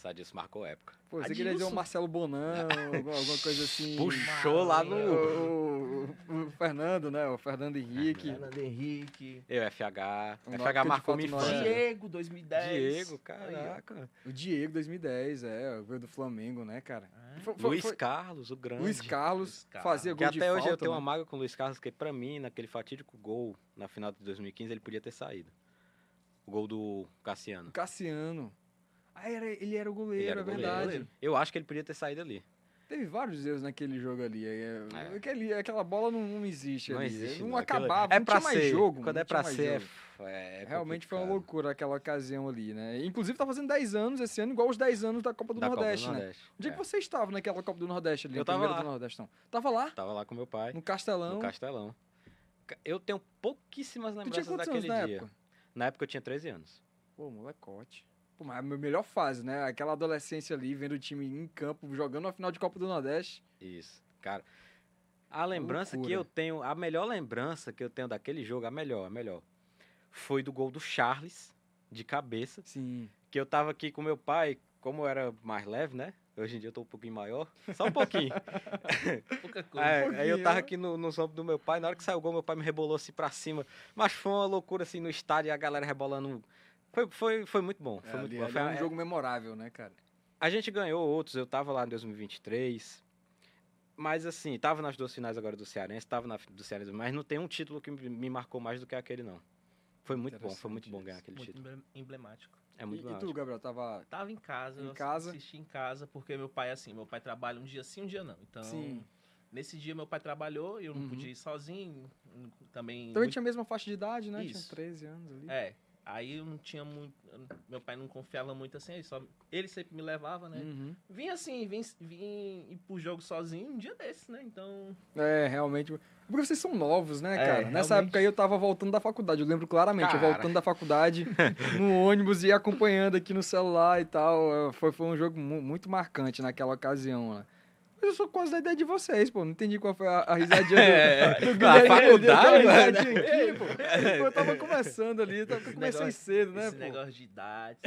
Adilson marcou época. Pô, você queria dizer o Marcelo Bonan, alguma coisa assim. Puxou lá no... O Fernando, né? O Fernando Henrique. O FH. O FH marcou minha infância. Diego, 2010. Diego, caraca. O Diego, 2010, veio do Flamengo, né, cara? Luiz Carlos, o grande. Luiz Carlos fazia gol de falta. Que até hoje eu tenho uma mágoa com o Luiz Carlos, que pra mim, naquele fatídico gol, na final de 2015, ele podia ter saído. O gol do Cassiano. Cassiano. Ah, ele era o goleiro, é verdade. Eu acho que ele podia ter saído ali. Teve vários erros naquele jogo ali. Aquela bola não existe não ali. Existe, não acabava, é não pra tinha mais jogo. Quando é pra ser, realmente foi uma loucura aquela ocasião ali, né? Inclusive tá fazendo 10 anos esse ano, igual os 10 anos da Copa do Nordeste, né? Onde é que você estava naquela Copa do Nordeste ali? Eu tava lá. Do Nordeste, não? Tava lá? Tava lá com meu pai. No Castelão? No Castelão. Eu tenho pouquíssimas lembranças daquele dia. Época? Na época eu tinha 13 anos. Pô, molecote. Pô, mas é a melhor fase, né? Aquela adolescência ali, vendo o time em campo, jogando a final de Copa do Nordeste. Isso, cara. A lembrança que eu tenho, a melhor lembrança que eu tenho daquele jogo, a melhor, foi do gol do Charles, de cabeça. Sim. Que eu tava aqui com meu pai, como eu era mais leve, né? Hoje em dia eu tô um pouquinho maior, só um pouquinho. Pouca coisa. Aí eu tava aqui nos ombros do meu pai, na hora que saiu o gol, meu pai me rebolou assim pra cima. Mas foi uma loucura assim no estádio e a galera rebolando. Foi muito bom. Foi muito bom. Foi um jogo memorável, né, cara? A gente ganhou outros, eu tava lá em 2023. Mas assim, tava nas 2 finais agora do Cearense, tava na do Cearense, mas não tem um título que me marcou mais do que aquele, não. Foi muito bom ganhar aquele título. Muito emblemático. É muito emblemático. E tu, Gabriel, tava em casa, assisti em casa, porque meu pai trabalha um dia sim, um dia não. Então, nesse dia meu pai trabalhou e eu não podia ir sozinho, também tinha a mesma faixa de idade, né? Isso. Tinha 13 anos ali. Aí eu não tinha muito. Meu pai não confiava muito assim, ele sempre me levava, né? Vim ir pro jogo sozinho um dia desses, né? Então. Realmente. Porque vocês são novos, né, cara? Nessa época aí eu tava voltando da faculdade. Eu lembro claramente, eu voltando da faculdade no ônibus e acompanhando aqui no celular e tal. Foi um jogo muito marcante naquela ocasião, né? Eu sou quase da ideia de vocês, pô. Não entendi qual foi a risadinha do Guilherme. Faculdade, aqui, pô. Eu tava começando ali, eu comecei cedo, né, esse negócio de idade.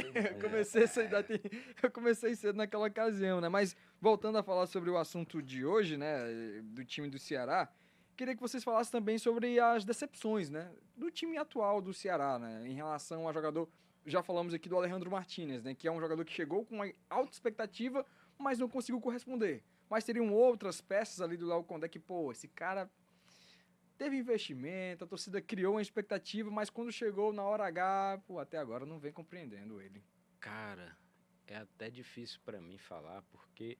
Eu comecei cedo naquela ocasião, né? Mas, voltando a falar sobre o assunto de hoje, né, do time do Ceará, queria que vocês falassem também sobre as decepções, né, do time atual do Ceará, né, em relação a jogador... Já falamos aqui do Alejandro Martínez, né, que é um jogador que chegou com uma alta expectativa, mas não conseguiu corresponder. Mas teriam outras peças ali do Léo Condé que, pô, esse cara teve investimento, a torcida criou uma expectativa, mas quando chegou na hora H, pô, até agora não vem compreendendo ele. Cara, é até difícil pra mim falar, porque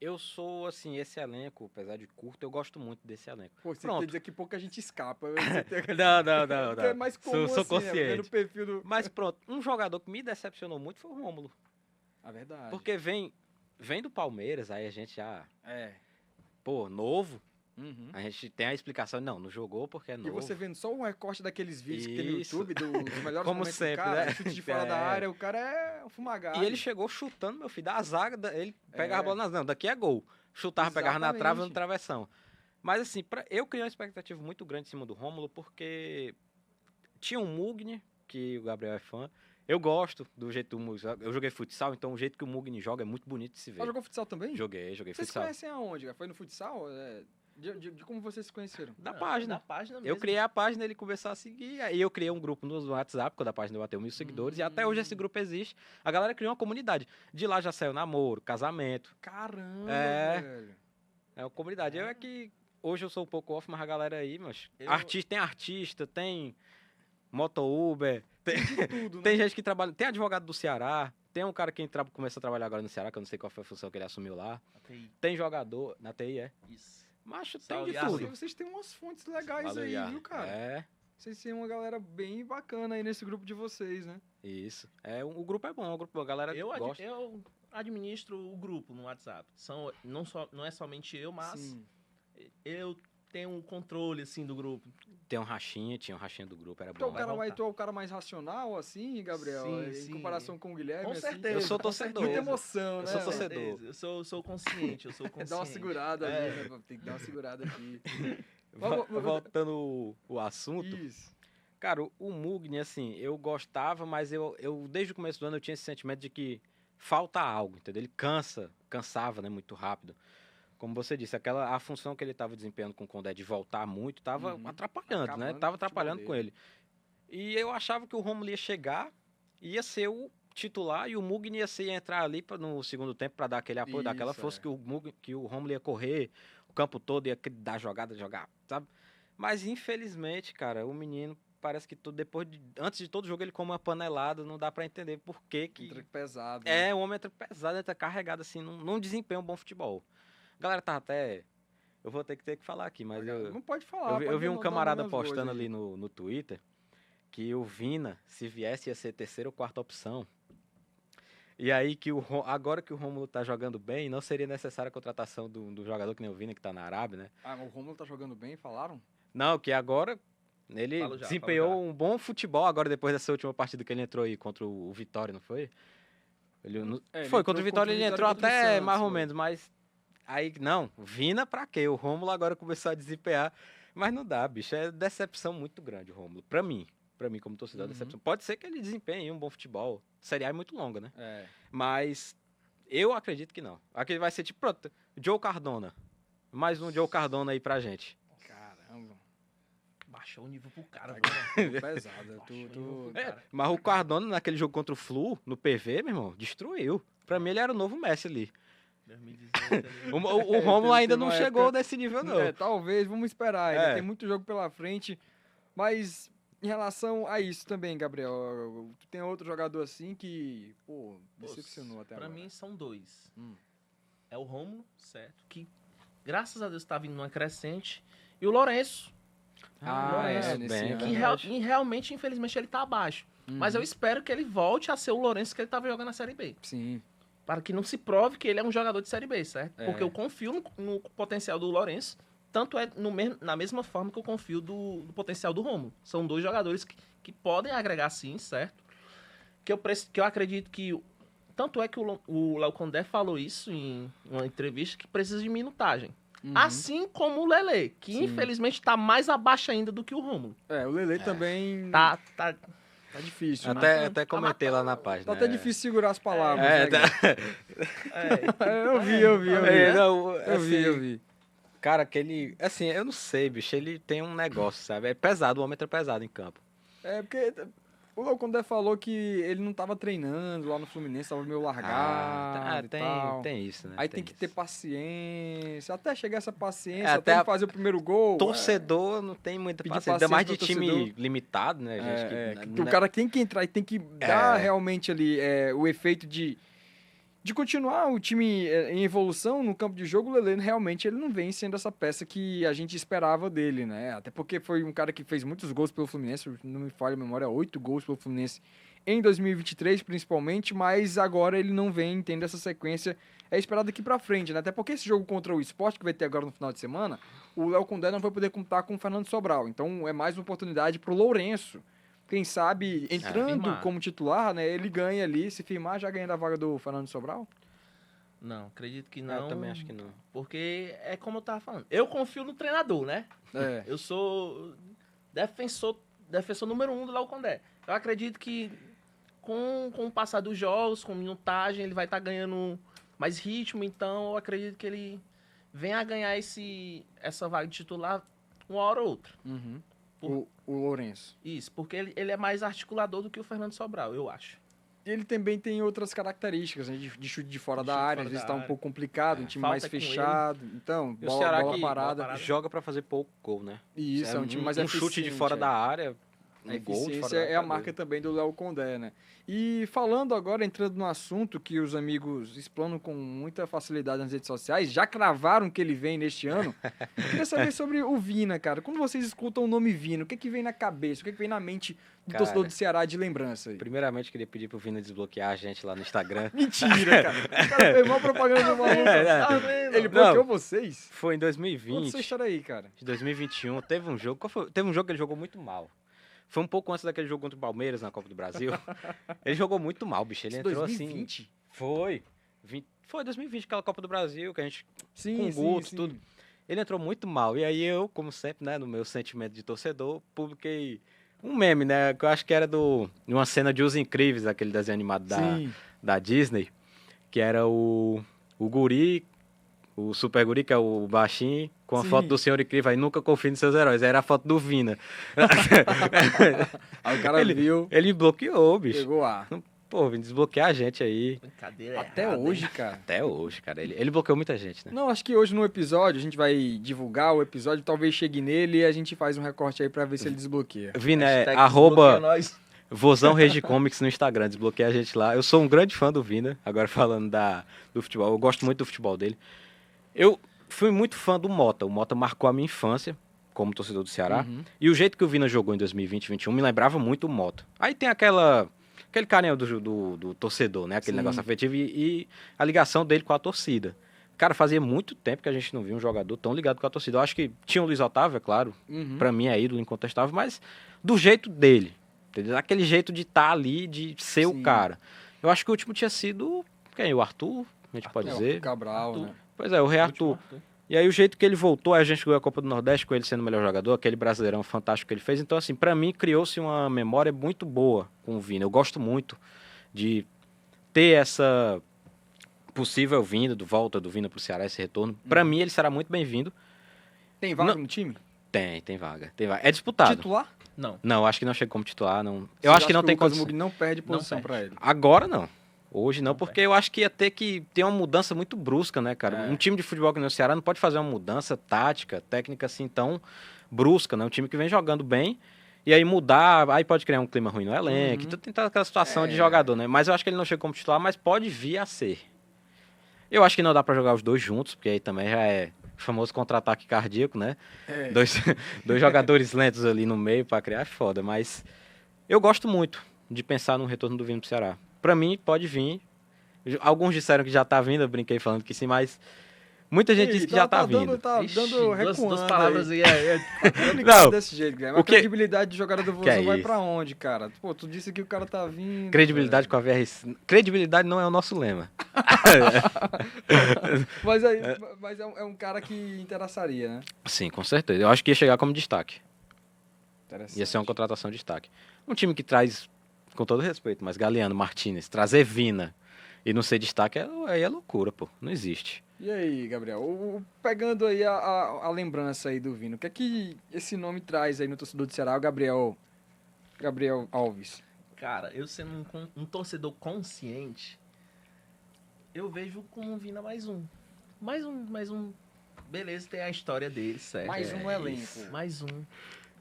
eu sou, assim, esse elenco, apesar de curto, eu gosto muito desse elenco. Pô, você quer dizer que pouca gente escapa. Não. É mais comum, sou assim, consciente. No perfil do... Mas pronto, um jogador que me decepcionou muito foi o Rômulo. A verdade. Porque vem do Palmeiras, aí a gente já... Pô, novo. A gente tem a explicação, não jogou porque é novo. E você vendo só um recorte daqueles vídeos que tem no YouTube, dos melhores como momentos sempre, do cara, né? chute de fora da área, o cara é um fumagalho. E ele chegou chutando, meu filho, da zaga, ele pegava a bola nas mãos, daqui é gol. Chutava, pegava na trave ou no travessão. Mas assim, eu criei uma expectativa muito grande em cima do Rômulo, porque tinha um Mugni, que o Gabriel é fã. Eu gosto do jeito do Mugni. Eu joguei futsal, então o jeito que o Mugni joga é muito bonito de se ver. Você jogou futsal também? Joguei futsal. Vocês se conhecem aonde? Foi no futsal? De como vocês se conheceram? Da página. Da página mesmo. Eu criei a página, ele começou a seguir, aí eu criei um grupo no WhatsApp, quando a página bateu 1.000 seguidores, e até hoje esse grupo existe. A galera criou uma comunidade. De lá já saiu namoro, casamento. Caramba, velho. É uma comunidade. Eu é que hoje eu sou um pouco off, mas a galera aí, mas tem artista, tem moto Uber, tem tudo, né? Tem gente que trabalha, tem advogado do Ceará, tem um cara que começou a trabalhar agora no Ceará, que eu não sei qual foi a função que ele assumiu lá. Tem jogador, na TI, Isso. Macho, tem de tudo. Vocês têm umas fontes legais aí, viu, cara? Vocês têm uma galera bem bacana aí nesse grupo de vocês, né? Isso. O grupo é bom, a galera gosta. Eu administro o grupo no WhatsApp. Não é somente eu, mas eu tenho um controle, assim, do grupo. Tinha um rachinha do grupo, era então, bom. Tu é o cara mais racional, assim, Gabriel? Em comparação com o Guilherme? Com certeza. Eu sou torcedor. Muita emoção, né? Eu sou torcedor. Eu sou consciente, Dá uma segurada ali, né? Tem que dar uma segurada aqui. Voltando o assunto. Isso. Cara, o Mugni, assim, eu gostava, mas eu desde o começo do ano eu tinha esse sentimento de que falta algo, entendeu? Ele cansava, né, muito rápido. Como você disse, a função que ele estava desempenhando com o Condé de voltar muito, estava atrapalhando, né? Tava atrapalhando com ele. E eu achava que o Rômulo ia chegar, ia ser o titular e o Mugni ia entrar ali no segundo tempo para dar aquele apoio, dar aquela força que o Rômulo ia correr o campo todo, ia dar jogada, jogar, sabe? Mas infelizmente, cara, o menino parece que antes de todo jogo ele come uma panelada, não dá pra entender por que Entra pesado. O homem entra pesado, entra carregado assim, não desempenha um bom futebol. A galera tá até... Eu vou ter que falar aqui, mas não pode falar. Eu vi um camarada postando ali no Twitter que o Vina, se viesse, ia ser terceira ou quarta opção. E aí, agora que o Rômulo tá jogando bem, não seria necessária a contratação do jogador que nem o Vina, que tá na Arábia, né? Ah, o Rômulo tá jogando bem, falaram? Não, que agora ele desempenhou um bom futebol agora, depois dessa última partida que ele entrou aí contra o Vitória, não foi? Contra o Vitória ele entrou até Santos, mais ou menos, mas aí, não, Vina pra quê? O Rômulo agora começou a desempenhar, mas não dá, bicho, é decepção muito grande o Rômulo, pra mim como torcedor, decepção. Pode ser que ele desempenhe um bom futebol, Série A é muito longa, né? Mas eu acredito que não. Aqui vai ser tipo, pronto, Joe Cardona, mais um Joe Cardona aí pra gente. Caramba. Baixou o nível pro cara, pesado. Mas o Cardona, naquele jogo contra o Flu, no PV, meu irmão, destruiu. Pra mim, ele era o novo Messi ali. 2018, o Rômulo ainda não chegou nesse nível, não. Talvez, vamos esperar. Ainda tem muito jogo pela frente. Mas, em relação a isso também, Gabriel, tu tem outro jogador assim que, decepcionou até agora. Pra mim, são dois. É o Rômulo, certo? Que, graças a Deus, tá vindo numa crescente. E o Lourenço. Que realmente, infelizmente, ele tá abaixo. Mas eu espero que ele volte a ser o Lourenço que ele tava jogando na Série B. Sim. Para que não se prove que ele é um jogador de Série B, certo? Porque eu confio no potencial do Lourenço, tanto é na mesma forma que eu confio do potencial do Rômulo. São dois jogadores que podem agregar sim, certo? Que eu acredito que... Tanto é que o Léo Condé falou isso em uma entrevista, que precisa de minutagem. Assim como o Lelê, que infelizmente tá mais abaixo ainda do que o Rômulo. O Lelê também... Tá difícil. Até comentei lá na página. Tá até difícil segurar as palavras. Eu vi. Cara, aquele... Assim, eu não sei, bicho. Ele tem um negócio, sabe? É pesado, o homem é pesado em campo. Porque... O Léo Condé falou que ele não tava treinando lá no Fluminense, tava meio largado e tal. Tem isso, né? Aí tem que ter paciência, até chegar essa paciência, até fazer o primeiro gol. Torcedor não tem muita paciência, ainda mais de time limitado, né, gente? O cara tem que entrar e tem que dar realmente ali o efeito de continuar o time em evolução no campo de jogo. O Lelê realmente ele não vem sendo essa peça que a gente esperava dele, né? Até porque foi um cara que fez muitos gols pelo Fluminense, não me falha a memória, 8 gols pelo Fluminense em 2023 principalmente, mas agora ele não vem tendo essa sequência esperada daqui pra frente, né? Até porque esse jogo contra o Sport, que vai ter agora no final de semana, o Léo Condé não vai poder contar com o Fernando Sobral, então é mais uma oportunidade pro Lourenço. Quem sabe, entrando como titular, né, ele ganha ali, se firmar, já ganha da vaga do Fernando Sobral? Não, acredito que não. Eu também acho que não. Porque é como eu tava falando, eu confio no treinador, né? Eu sou defensor número 1 do Léo Condé. Eu acredito que com o passar dos jogos, com minutagem, ele vai estar ganhando mais ritmo, então eu acredito que ele venha a ganhar essa vaga de titular uma hora ou outra. O Lourenço. Isso, porque ele é mais articulador do que o Fernando Sobral, eu acho. Ele também tem outras características, né? De chute de fora da área, às vezes está um pouco complicado, um time mais fechado. Então, bola parada. Joga para fazer pouco gol, né? Isso, é um time mais eficiente. Um chute de fora da área... A eficiência é a marca também do Léo Condé, né? E falando agora, entrando no assunto que os amigos explanam com muita facilidade nas redes sociais, já cravaram que ele vem neste ano, queria saber sobre o Vina, cara. Quando vocês escutam o nome Vina, o que vem na cabeça, o que vem na mente do torcedor do Ceará de lembrança? Aí? Primeiramente, queria pedir pro Vina desbloquear a gente lá no Instagram. Mentira, cara. O cara fez uma propaganda do maluco. Ele bloqueou vocês? Foi em 2020. Conta essa história aí, cara. De 2021, teve um jogo que ele jogou muito mal. Foi um pouco antes daquele jogo contra o Palmeiras na Copa do Brasil. Ele jogou muito mal, bicho. Ele entrou 2020? Assim... Foi 2020, aquela Copa do Brasil, que a gente... com gols, tudo. Ele entrou muito mal. E aí eu, como sempre, né, no meu sentimento de torcedor, publiquei um meme, né? Que eu acho que era de uma cena de Os Incríveis, aquele desenho animado da Disney. Que era o guri... O Super Guri, que é o baixinho, com a foto do Senhor Incrível. Aí nunca confie nos seus heróis. Aí era a foto do Vina. Aí o cara viu. Ele bloqueou, bicho. Pegou ar. Pô, vem desbloquear a gente aí. Brincadeira Até hoje, cara. Até hoje, cara. Ele bloqueou muita gente, né? Não, acho que hoje no episódio, a gente vai divulgar o episódio, talvez chegue nele e a gente faz um recorte aí pra ver se ele desbloqueia. Vina, Hashtag arroba desbloqueia nós. Vozão Regicomics no Instagram, desbloqueia a gente lá. Eu sou um grande fã do Vina, agora falando do futebol. Eu gosto muito do futebol dele. Eu fui muito fã do Mota. O Mota marcou a minha infância como torcedor do Ceará. Uhum. E o jeito que o Vina jogou em 2020 e 2021 me lembrava muito o Mota. Aí tem aquele carinho do torcedor, né? Aquele Sim. negócio afetivo e a ligação dele com a torcida. Cara, fazia muito tempo que a gente não via um jogador tão ligado com a torcida. Eu acho que tinha o Luiz Otávio, é claro. Uhum. Pra mim é ídolo incontestável, mas do jeito dele. Entendeu? Aquele jeito de estar ali, de ser Sim. o cara. Eu acho que o último tinha sido quem? O Arthur, a gente pode dizer. O Cabral, Arthur. né? Pois é, o Rei Arthur. E aí o jeito que ele voltou, a gente ganhou a Copa do Nordeste com ele sendo o melhor jogador, aquele brasileirão fantástico que ele fez. Então, assim, pra mim criou-se uma memória muito boa com o Vina. Eu gosto muito de ter essa possível vinda, volta do Vina pro Ceará, esse retorno. Pra mim, ele será muito bem-vindo. Tem vaga Não. no time? Tem vaga. É disputado. Titular? Não. Não, acho que não chega como titular. Não. Você Eu acho que acha não tem o Lucas condição. Mugni não perde posição perde. pra ele. Agora não. Hoje não, Não porque eu acho que ia ter que ter uma mudança muito brusca, né, cara? É. Um time de futebol que nem o Ceará não pode fazer uma mudança tática, técnica assim tão brusca, né? Um time que vem jogando bem e aí mudar, aí pode criar um clima ruim no elenco, Uhum. então tem toda aquela situação de É. jogador, né? Mas eu acho que ele não chega como titular, mas pode vir a ser. Eu acho que não dá pra jogar os dois juntos, porque aí também já é o famoso contra-ataque cardíaco, né? É. Dois jogadores lentos ali no meio pra criar é foda, mas eu gosto muito de pensar no retorno do Vina pro Ceará. Pra mim, pode vir. Alguns disseram que já tá vindo, eu brinquei falando que sim, mas muita gente disse que já tá vindo. Tá Ixi, dando recuando duas palavras aí. complicado Não. desse jeito, Guilherme. A O que- credibilidade de jogador do Que é Vozão vai isso? pra onde, cara? Pô, tu disse que o cara tá vindo. Credibilidade com a VRC. Credibilidade não é o nosso lema. Mas é um cara que interessaria, né? Sim, com certeza. Eu acho que ia chegar como destaque. Interessante. Ia ser uma contratação de destaque. Um time que traz, com todo respeito, mas Galeano, Martinez, trazer Vina e não ser destaque, aí é loucura, pô. Não existe. E aí, Gabriel? Pegando aí a lembrança aí do Vino, o que é que esse nome traz aí no torcedor do Ceará, o Gabriel Alves? Cara, eu sendo um torcedor consciente, eu vejo como um Vina mais um. Mais um. Beleza, tem a história dele, certo? Mais um no elenco. Mais um.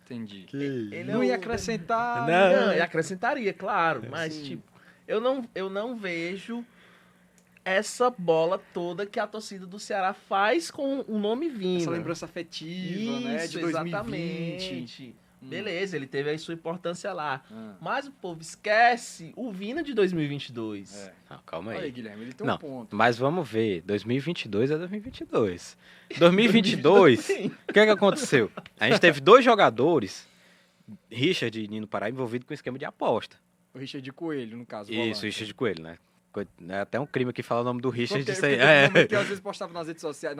Entendi. Ele Não é ia o- acrescentar... Não, e acrescentaria, claro. Mas, Sim. tipo, eu não vejo essa bola toda que a torcida do Ceará faz com o nome Vina. Essa lembrança afetiva, né? De Isso, 2020. exatamente. Beleza, ele teve aí sua importância lá. Ah. Mas o povo esquece o Vina de 2022. É. Não, calma Olha aí, aí. Guilherme, ele tem Não, um ponto. mas vamos ver. 2022 é 2022. 2022, o que é que aconteceu? A gente teve dois jogadores, Richard e Nino Pará, envolvidos com esquema de aposta. O Richard Coelho, no caso. o Isso, volante. Richard Coelho, né? É até um crime aqui falar o nome do Richard. Porque Isso aí. teve um momento É. que eu às vezes postava nas redes sociais,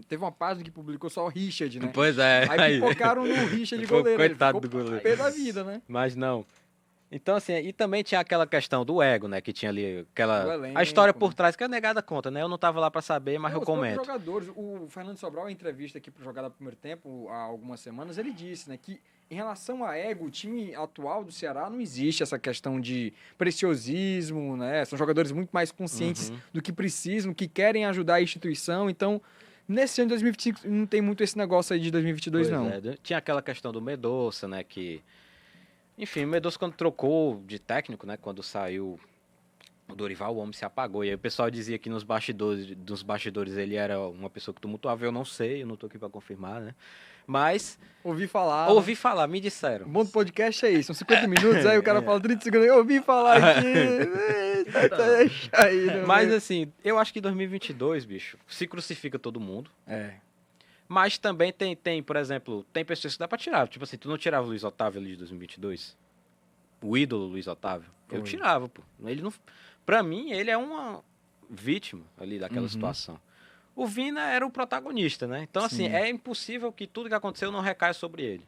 teve uma página que publicou só o Richard, né? Pois é. Aí pipocaram no Richard Pô, goleiro. ele coitado ficou do goleiro. pé da vida, né? Mas não. Então, assim, e também tinha aquela questão do ego, né? Que tinha ali Do aquela. elenco, A história né? por trás, que a negada conta, né? Eu não tava lá pra saber, mas Não, eu os próprios comento. jogadores, o Fernando Sobral, em entrevista aqui pro Jogada do Primeiro Tempo, há algumas semanas, ele disse, né, que em relação a ego, o time atual do Ceará não existe essa questão de preciosismo, né? São jogadores muito mais conscientes Uhum. do que precisam, que querem ajudar a instituição. Então, nesse ano de 2025, não tem muito esse negócio aí de 2022, Pois não. é, tinha aquela questão do Medoça, né? Que. Enfim, o Medoça, quando trocou de técnico, né? Quando saiu o Dorival, o homem se apagou. E aí o pessoal dizia que nos bastidores ele era uma pessoa que tumultuava. Eu não sei, eu não tô aqui pra confirmar, né? Mas Ouvi falar. ouvi falar, me disseram. O bom do podcast é isso, são 50 minutos, aí o cara fala 30 segundos, eu ouvi falar aqui. Eita, deixa aí, né, Mas velho? assim, eu acho que 2022, bicho, se crucifica todo mundo. É. Mas também tem, por exemplo, tem pessoas que dá pra tirar. Tipo assim, tu não tirava o Luiz Otávio ali de 2022? O ídolo Luiz Otávio? Eu Foi. tirava, pô. Ele não, pra mim, ele é uma vítima ali daquela Uhum. situação. O Vina era o protagonista, né? Então, assim, Sim. é impossível que tudo que aconteceu não recaia sobre ele.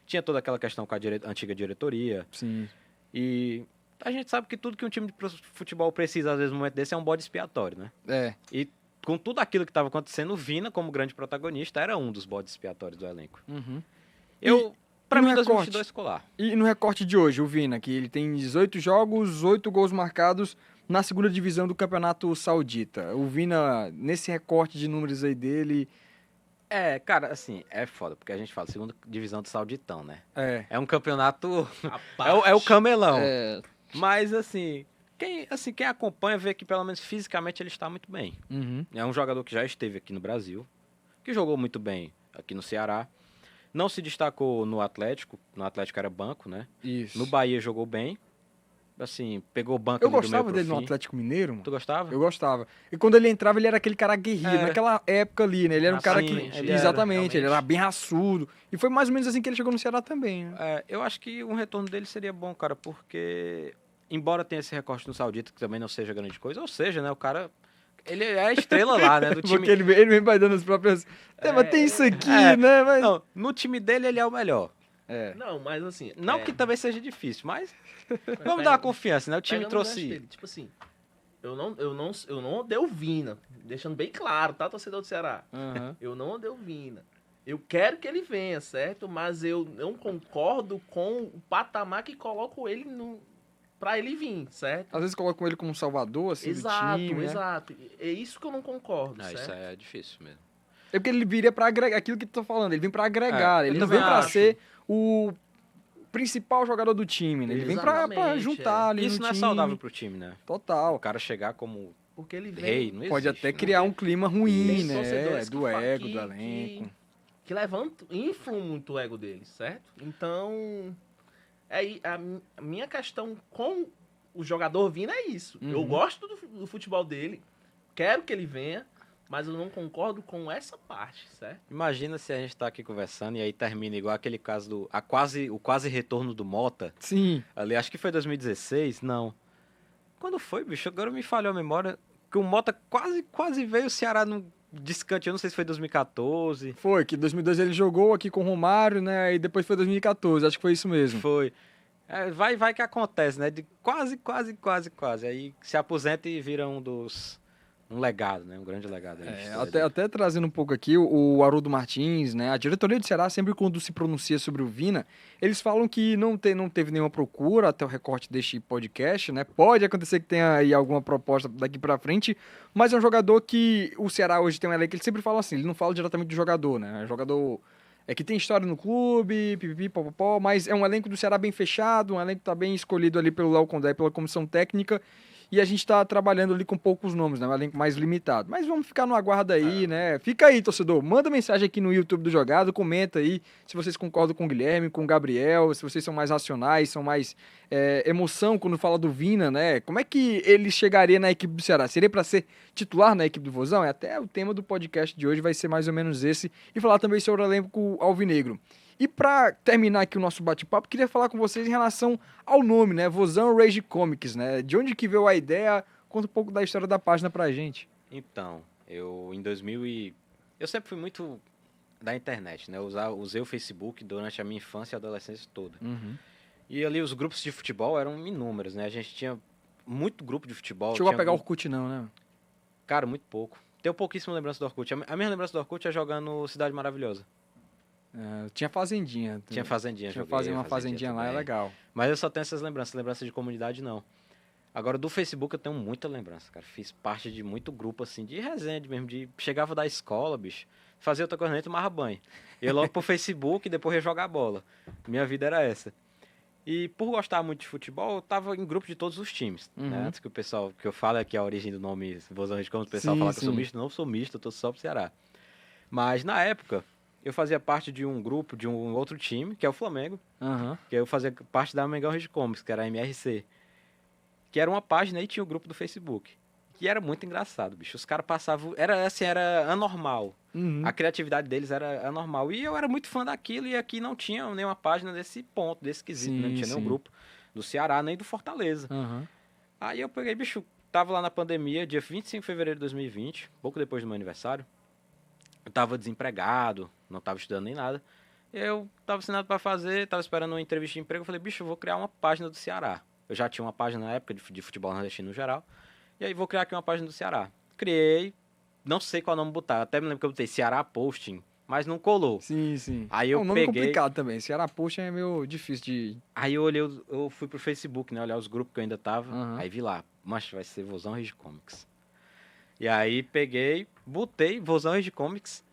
Tinha toda aquela questão com a antiga diretoria. Sim. E a gente sabe que tudo que um time de futebol precisa, às vezes, no momento desse, é um bode expiatório, né? É. E com tudo aquilo que estava acontecendo, o Vina, como grande protagonista, era um dos bodes expiatórios do elenco. Uhum. Pra mim, 2022 escolar. E no recorte de hoje, o Vina, que ele tem 18 jogos, 8 gols marcados na segunda divisão do Campeonato Saudita. O Vina, nesse recorte de números aí dele... Cara, assim, é foda, porque a gente fala segunda divisão do Sauditão, né? É um campeonato... é o camelão. Mas, assim... Quem acompanha vê que, pelo menos fisicamente, ele está muito bem. Uhum. É um jogador que já esteve aqui no Brasil, que jogou muito bem aqui no Ceará. Não se destacou no Atlético era banco, né? Isso. No Bahia jogou bem. Assim, pegou o banco Eu ali do meio gostava pro dele fim. no Atlético Mineiro, mano. Tu gostava? Eu gostava. E quando ele entrava, ele era aquele cara guerreiro. Naquela época ali, né? Ele era um cara que... Exatamente, ele era bem raçudo. E foi mais ou menos assim que ele chegou no Ceará também, né? Eu acho que um retorno dele seria bom, cara, porque... Embora tenha esse recorte no Saudita, que também não seja grande coisa, ou seja, né, o cara, ele é a estrela lá, né, do time. Porque ele vem vai dando as próprias... mas tem isso aqui, né? Mas... Não, no time dele ele é o melhor. Não, mas assim... Não que também seja difícil, mas vamos dar uma confiança, né, o time trouxe... Dele, tipo assim, eu não odeio o Vina, deixando bem claro, tá, torcedor do Ceará? Uhum. Eu não odeio o Vina. Eu quero que ele venha, certo? Mas eu não concordo com o patamar que coloco ele pra ele vir, certo? Às vezes colocam ele como salvador, assim, do time, né? Exato. É isso que eu não concordo, certo? Isso é difícil mesmo. É porque ele viria pra agregar, aquilo que tu tá falando, ele vem pra agregar, ele não vem pra ser o principal jogador do time, né? Ele vem pra juntar ali isso no não é time. saudável pro time, né? Total. O cara chegar como porque ele vem, rei, não pode existe, até né? criar um clima ruim, tem né? torcedores Do ego, do elenco. Que levantam, inflam muito o ego deles, certo? Então, a minha questão com o jogador vindo é isso. Uhum. Eu gosto do futebol dele, quero que ele venha, mas eu não concordo com essa parte, certo? Imagina se a gente tá aqui conversando e aí termina igual aquele caso do... o quase retorno do Mota. Sim. Ali, acho que foi 2016, não. Quando foi, bicho? Agora me falhou a memória. Que o Mota quase veio o Ceará no descante. Eu não sei se foi 2014. Foi, que em 2002 ele jogou aqui com o Romário, né? E depois foi 2014, acho que foi isso mesmo. Foi. Vai que acontece, né? De quase. Aí se aposenta e vira um legado, né? Um grande legado. Até trazendo um pouco aqui, o Haroldo Martins, né? A diretoria do Ceará, sempre quando se pronuncia sobre o Vina, eles falam que não teve nenhuma procura até o recorte deste podcast, né? Pode acontecer que tenha aí alguma proposta daqui pra frente, mas é um jogador que o Ceará hoje tem um elenco, ele sempre fala assim, ele não fala diretamente do jogador, né? É um jogador... que tem história no clube, pipipi, popopó, mas é um elenco do Ceará bem fechado, um elenco que tá bem escolhido ali pelo Léo Condé, pela comissão técnica, e a gente tá trabalhando ali com poucos nomes, né? Um elenco mais limitado. Mas vamos ficar no aguardo aí, né? Fica aí, torcedor. Manda mensagem aqui no YouTube do Jogado, comenta aí se vocês concordam com o Guilherme, com o Gabriel, se vocês são mais racionais, são mais emoção quando fala do Vina, né? Como é que ele chegaria na equipe do Ceará? Seria para ser titular na equipe do Vozão? Até o tema do podcast de hoje vai ser mais ou menos esse. E falar também sobre o elenco alvinegro. E para terminar aqui o nosso bate-papo, queria falar com vocês em relação ao nome, né? Vozão Rage Comics, né? De onde que veio a ideia? Conta um pouco da história da página pra gente. Então, eu sempre fui muito da internet, né? Usei o Facebook durante a minha infância e adolescência toda. Uhum. E ali os grupos de futebol eram inúmeros, né? A gente tinha muito grupo de futebol. Chegou a pegar o Orkut não, né? Cara, muito pouco. Tenho pouquíssima lembrança do Orkut. A minha lembrança do Orkut é jogando Cidade Maravilhosa. Tinha fazendinha. Tinha fazendinha, uma fazendinha lá, é legal. Mas eu só tenho essas lembranças. Lembrança de comunidade, não. Agora, do Facebook eu tenho muita lembrança, cara. Fiz parte de muito grupo, assim, de resenha mesmo. Chegava da escola, bicho. Fazia outra coisa, nem tomava banho. Ia logo pro Facebook e depois ia jogar bola. Minha vida era essa. E por gostar muito de futebol, eu tava em grupo de todos os times. Né? Antes que o pessoal, que eu falo aqui a origem do nome Vozão Rage Comics, o pessoal fala que eu sou misto. Não sou misto, eu tô só pro Ceará. Mas na época, eu fazia parte de um grupo, de um outro time, que é o Flamengo. Que eu fazia parte da Mengão Rage Comics, que era a MRC. Que era uma página e tinha o grupo do Facebook. Que era muito engraçado, bicho. Os caras passavam... Era anormal. A criatividade deles era anormal. E eu era muito fã daquilo, e aqui não tinha nenhuma página desse ponto, desse quesito, né? Não tinha nenhum grupo do Ceará, nem do Fortaleza. Aí eu peguei, bicho, tava lá na pandemia, dia 25 de fevereiro de 2020, pouco depois do meu aniversário. Eu tava desempregado, não tava estudando nem nada. Eu tava sem nada pra fazer, tava esperando uma entrevista de emprego. Eu falei, bicho, eu vou criar uma página do Ceará. Eu já tinha uma página na época de futebol nordestino no geral. E aí vou criar aqui uma página do Ceará. Criei, não sei qual nome botar. Até me lembro que eu botei Ceará Posting. mas não colou. Sim, sim. Aí eu é um nome peguei... complicado também. Ceará Puxa é meio difícil de... Aí eu olhei, eu fui pro Facebook, né? Olhar os grupos que eu ainda tava. Uhum. Aí vi lá, macho, vai ser Vozão Rage Comics. E aí peguei, botei Vozão Rage Comics.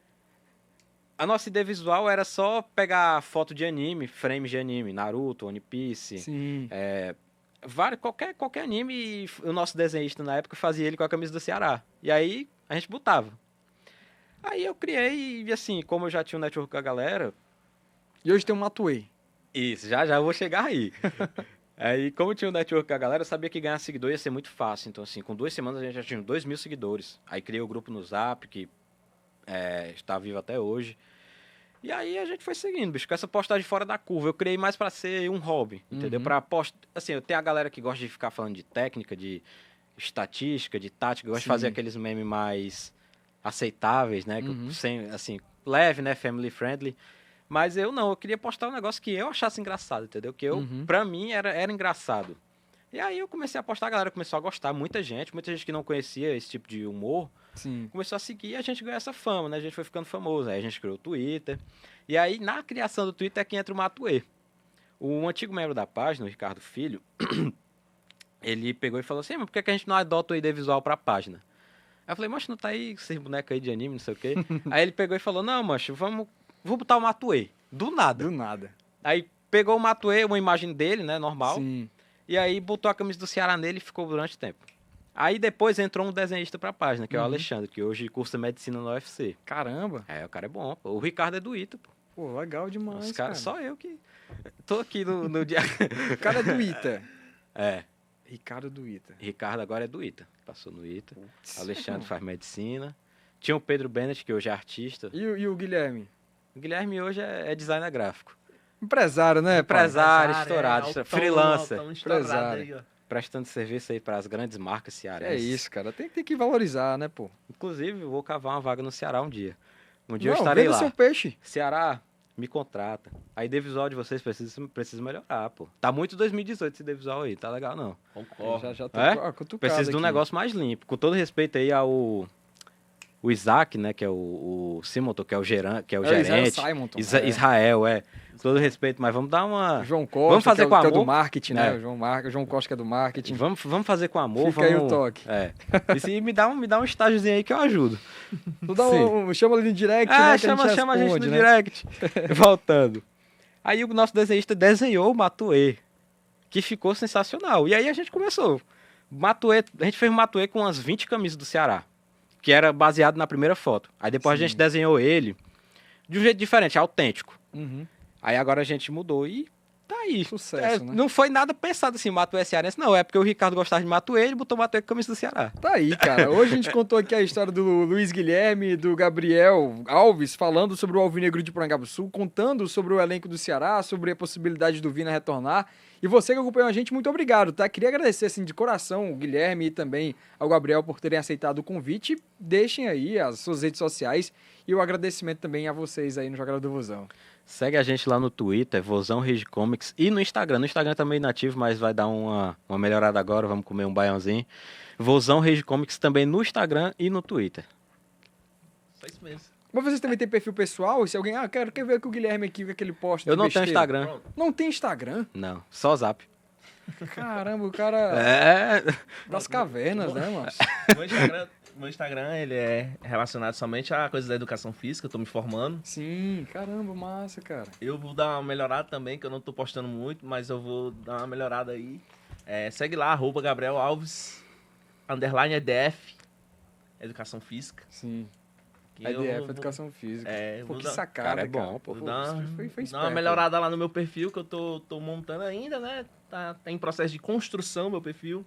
A nossa ideia visual era só pegar foto de anime, frames de anime, Naruto, One Piece, Sim. qualquer anime, e o nosso desenhista na época fazia ele com a camisa do Ceará. E aí a gente botava. Aí eu criei, e assim, como eu já tinha um network com a galera... E hoje tem um Matuei. Isso, já vou chegar aí. Aí, como eu tinha um network com a galera, eu sabia que ganhar seguidor ia ser muito fácil. Então, assim, com 2 semanas a gente já tinha 2.000 seguidores. Aí criei o grupo no Zap, que está vivo até hoje. E aí a gente foi seguindo, bicho, com essa postagem fora da curva. Eu criei mais pra ser um hobby, entendeu? Pra assim, eu tenho a galera que gosta de ficar falando de técnica, de estatística, de tática, gosta de fazer aqueles memes mais aceitáveis, né? Sem, assim, leve, né? Family friendly. Mas eu não, eu queria postar um negócio que eu achasse engraçado, entendeu? Que pra mim era engraçado. E aí eu comecei a postar, a galera começou a gostar, muita gente que não conhecia esse tipo de humor, começou a seguir e a gente ganhou essa fama, né? A gente foi ficando famoso, aí a gente criou o Twitter. E aí, na criação do Twitter é que entra o Matuê. O antigo membro da página, o Ricardo Filho, ele pegou e falou assim, mas por que a gente não adota o ID visual pra página? Aí eu falei, macho, não tá aí esses bonecos aí de anime, não sei o quê. Aí ele pegou e falou, não, macho, vou botar o Matuê. Do nada. Do nada. Aí pegou o Matuê, uma imagem dele, né, normal. Sim. E aí botou a camisa do Ceará nele e ficou durante tempo. Aí depois entrou um desenhista pra página, que é o Alexandre, que hoje cursa medicina no UFC. Caramba. É, o cara é bom, pô. O Ricardo é do Ita, pô. Pô, legal demais, cara. Só eu que tô aqui no dia... O cara é do Ita. É. Ricardo do Ita. Ricardo agora é do Ita. Passou no Ita. Alexandre faz medicina. Tinha o Pedro Bennett, que hoje é artista. E o Guilherme? O Guilherme hoje é designer gráfico. Empresário, né? Empresário, estourado, freelancer. Empresário. Aí, ó. Prestando serviço aí para as grandes marcas cearenses. É isso, cara. Tem que valorizar, né, pô? Inclusive, eu vou cavar uma vaga no Ceará um dia. Um dia eu estarei lá. Seu peixe. Ceará, me contrata. A ID visual de vocês precisa melhorar, pô. Tá muito 2018 esse ID visual aí, tá legal não. Concordo. Já tô cutucado Preciso de um negócio mais limpo. Com todo respeito aí ao... O Isaac, né, que é o Simonton, que é o gerente. Israel, Com todo respeito, mas vamos dar uma... João Costa, vamos fazer com amor. Que é do marketing, né? O João Costa que é do marketing. Vamos fazer com amor. Fica aí o toque. E me dá um estágiozinho aí que eu ajudo. Chama ele no direct, né? Chama a gente no direct. Voltando. Aí o nosso desenhista desenhou o Matuê, que ficou sensacional. E aí a gente começou. A gente fez um Matuê com umas 20 camisas do Ceará, que era baseado na primeira foto. Aí depois a gente desenhou ele de um jeito diferente, autêntico. Aí agora a gente mudou e tá aí. Sucesso, né? Não foi nada pensado assim, Matuê cearense, não. É porque o Ricardo gostava de Matuê, ele botou Matuê com a camisa do Ceará. Tá aí, cara. Hoje a gente contou aqui a história do Luiz Guilherme e do Gabriel Alves, falando sobre o Alvinegro de Porangabuçu, contando sobre o elenco do Ceará, sobre a possibilidade do Vina retornar. E você que acompanhou a gente, muito obrigado, tá? Queria agradecer, assim, de coração o Guilherme e também ao Gabriel por terem aceitado o convite. Deixem aí as suas redes sociais e o agradecimento também a vocês aí no Jogada do Vozão. Segue a gente lá no Twitter, Vozão Rage Comics, e no Instagram. No Instagram também inativo, mas vai dar uma melhorada agora, vamos comer um baiãozinho. Vozão Rage Comics também no Instagram e no Twitter. Só isso mesmo. Mas vocês também têm perfil pessoal? Se alguém, quer ver que o Guilherme aqui, que ele posta. Eu não tenho Instagram. Não tem Instagram? Não, só Zap. Caramba, o cara... Das cavernas, né, mano? Meu Instagram, ele é relacionado somente a coisas da educação física, eu tô me formando. Sim, caramba, massa, cara. Eu vou dar uma melhorada também, que eu não tô postando muito, mas eu vou dar uma melhorada aí. Segue lá, @Gabriel Alves, _EDF, Educação Física. Sim. EDF, Educação Física. Pô, que sacada, cara. É bom, pô. Vou dar uma melhorada lá no meu perfil, que eu tô montando ainda, né? Tá em processo de construção meu perfil,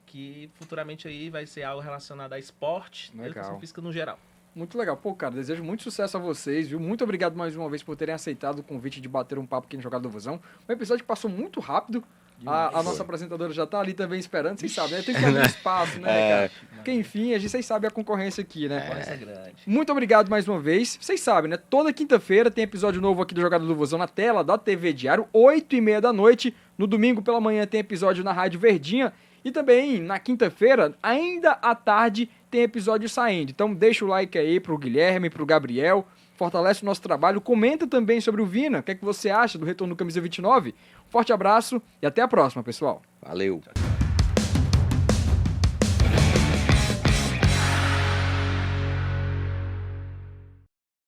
que futuramente aí vai ser algo relacionado a esporte e educação física no geral. Muito legal. Pô, cara, desejo muito sucesso a vocês, viu? Muito obrigado mais uma vez por terem aceitado o convite de bater um papo aqui no Jogada do Vozão. Um episódio que passou muito rápido. A nossa apresentadora já tá ali também esperando, vocês sabem, né? Tem que ter um espaço, né, cara? Porque, enfim, vocês sabem a concorrência aqui, né? Concorrência grande. Muito obrigado mais uma vez. Vocês sabem, né? Toda quinta-feira tem episódio novo aqui do Jogada do Vozão na tela da TV Diário, 8h30 da noite. No domingo pela manhã tem episódio na Rádio Verdinha. E também, na quinta-feira, ainda à tarde, tem episódio saindo. Então deixa o like aí pro Guilherme, pro Gabriel, fortalece o nosso trabalho. Comenta também sobre o Vina, o que é que você acha do retorno do Camisa 29. Forte abraço e até a próxima, pessoal. Valeu!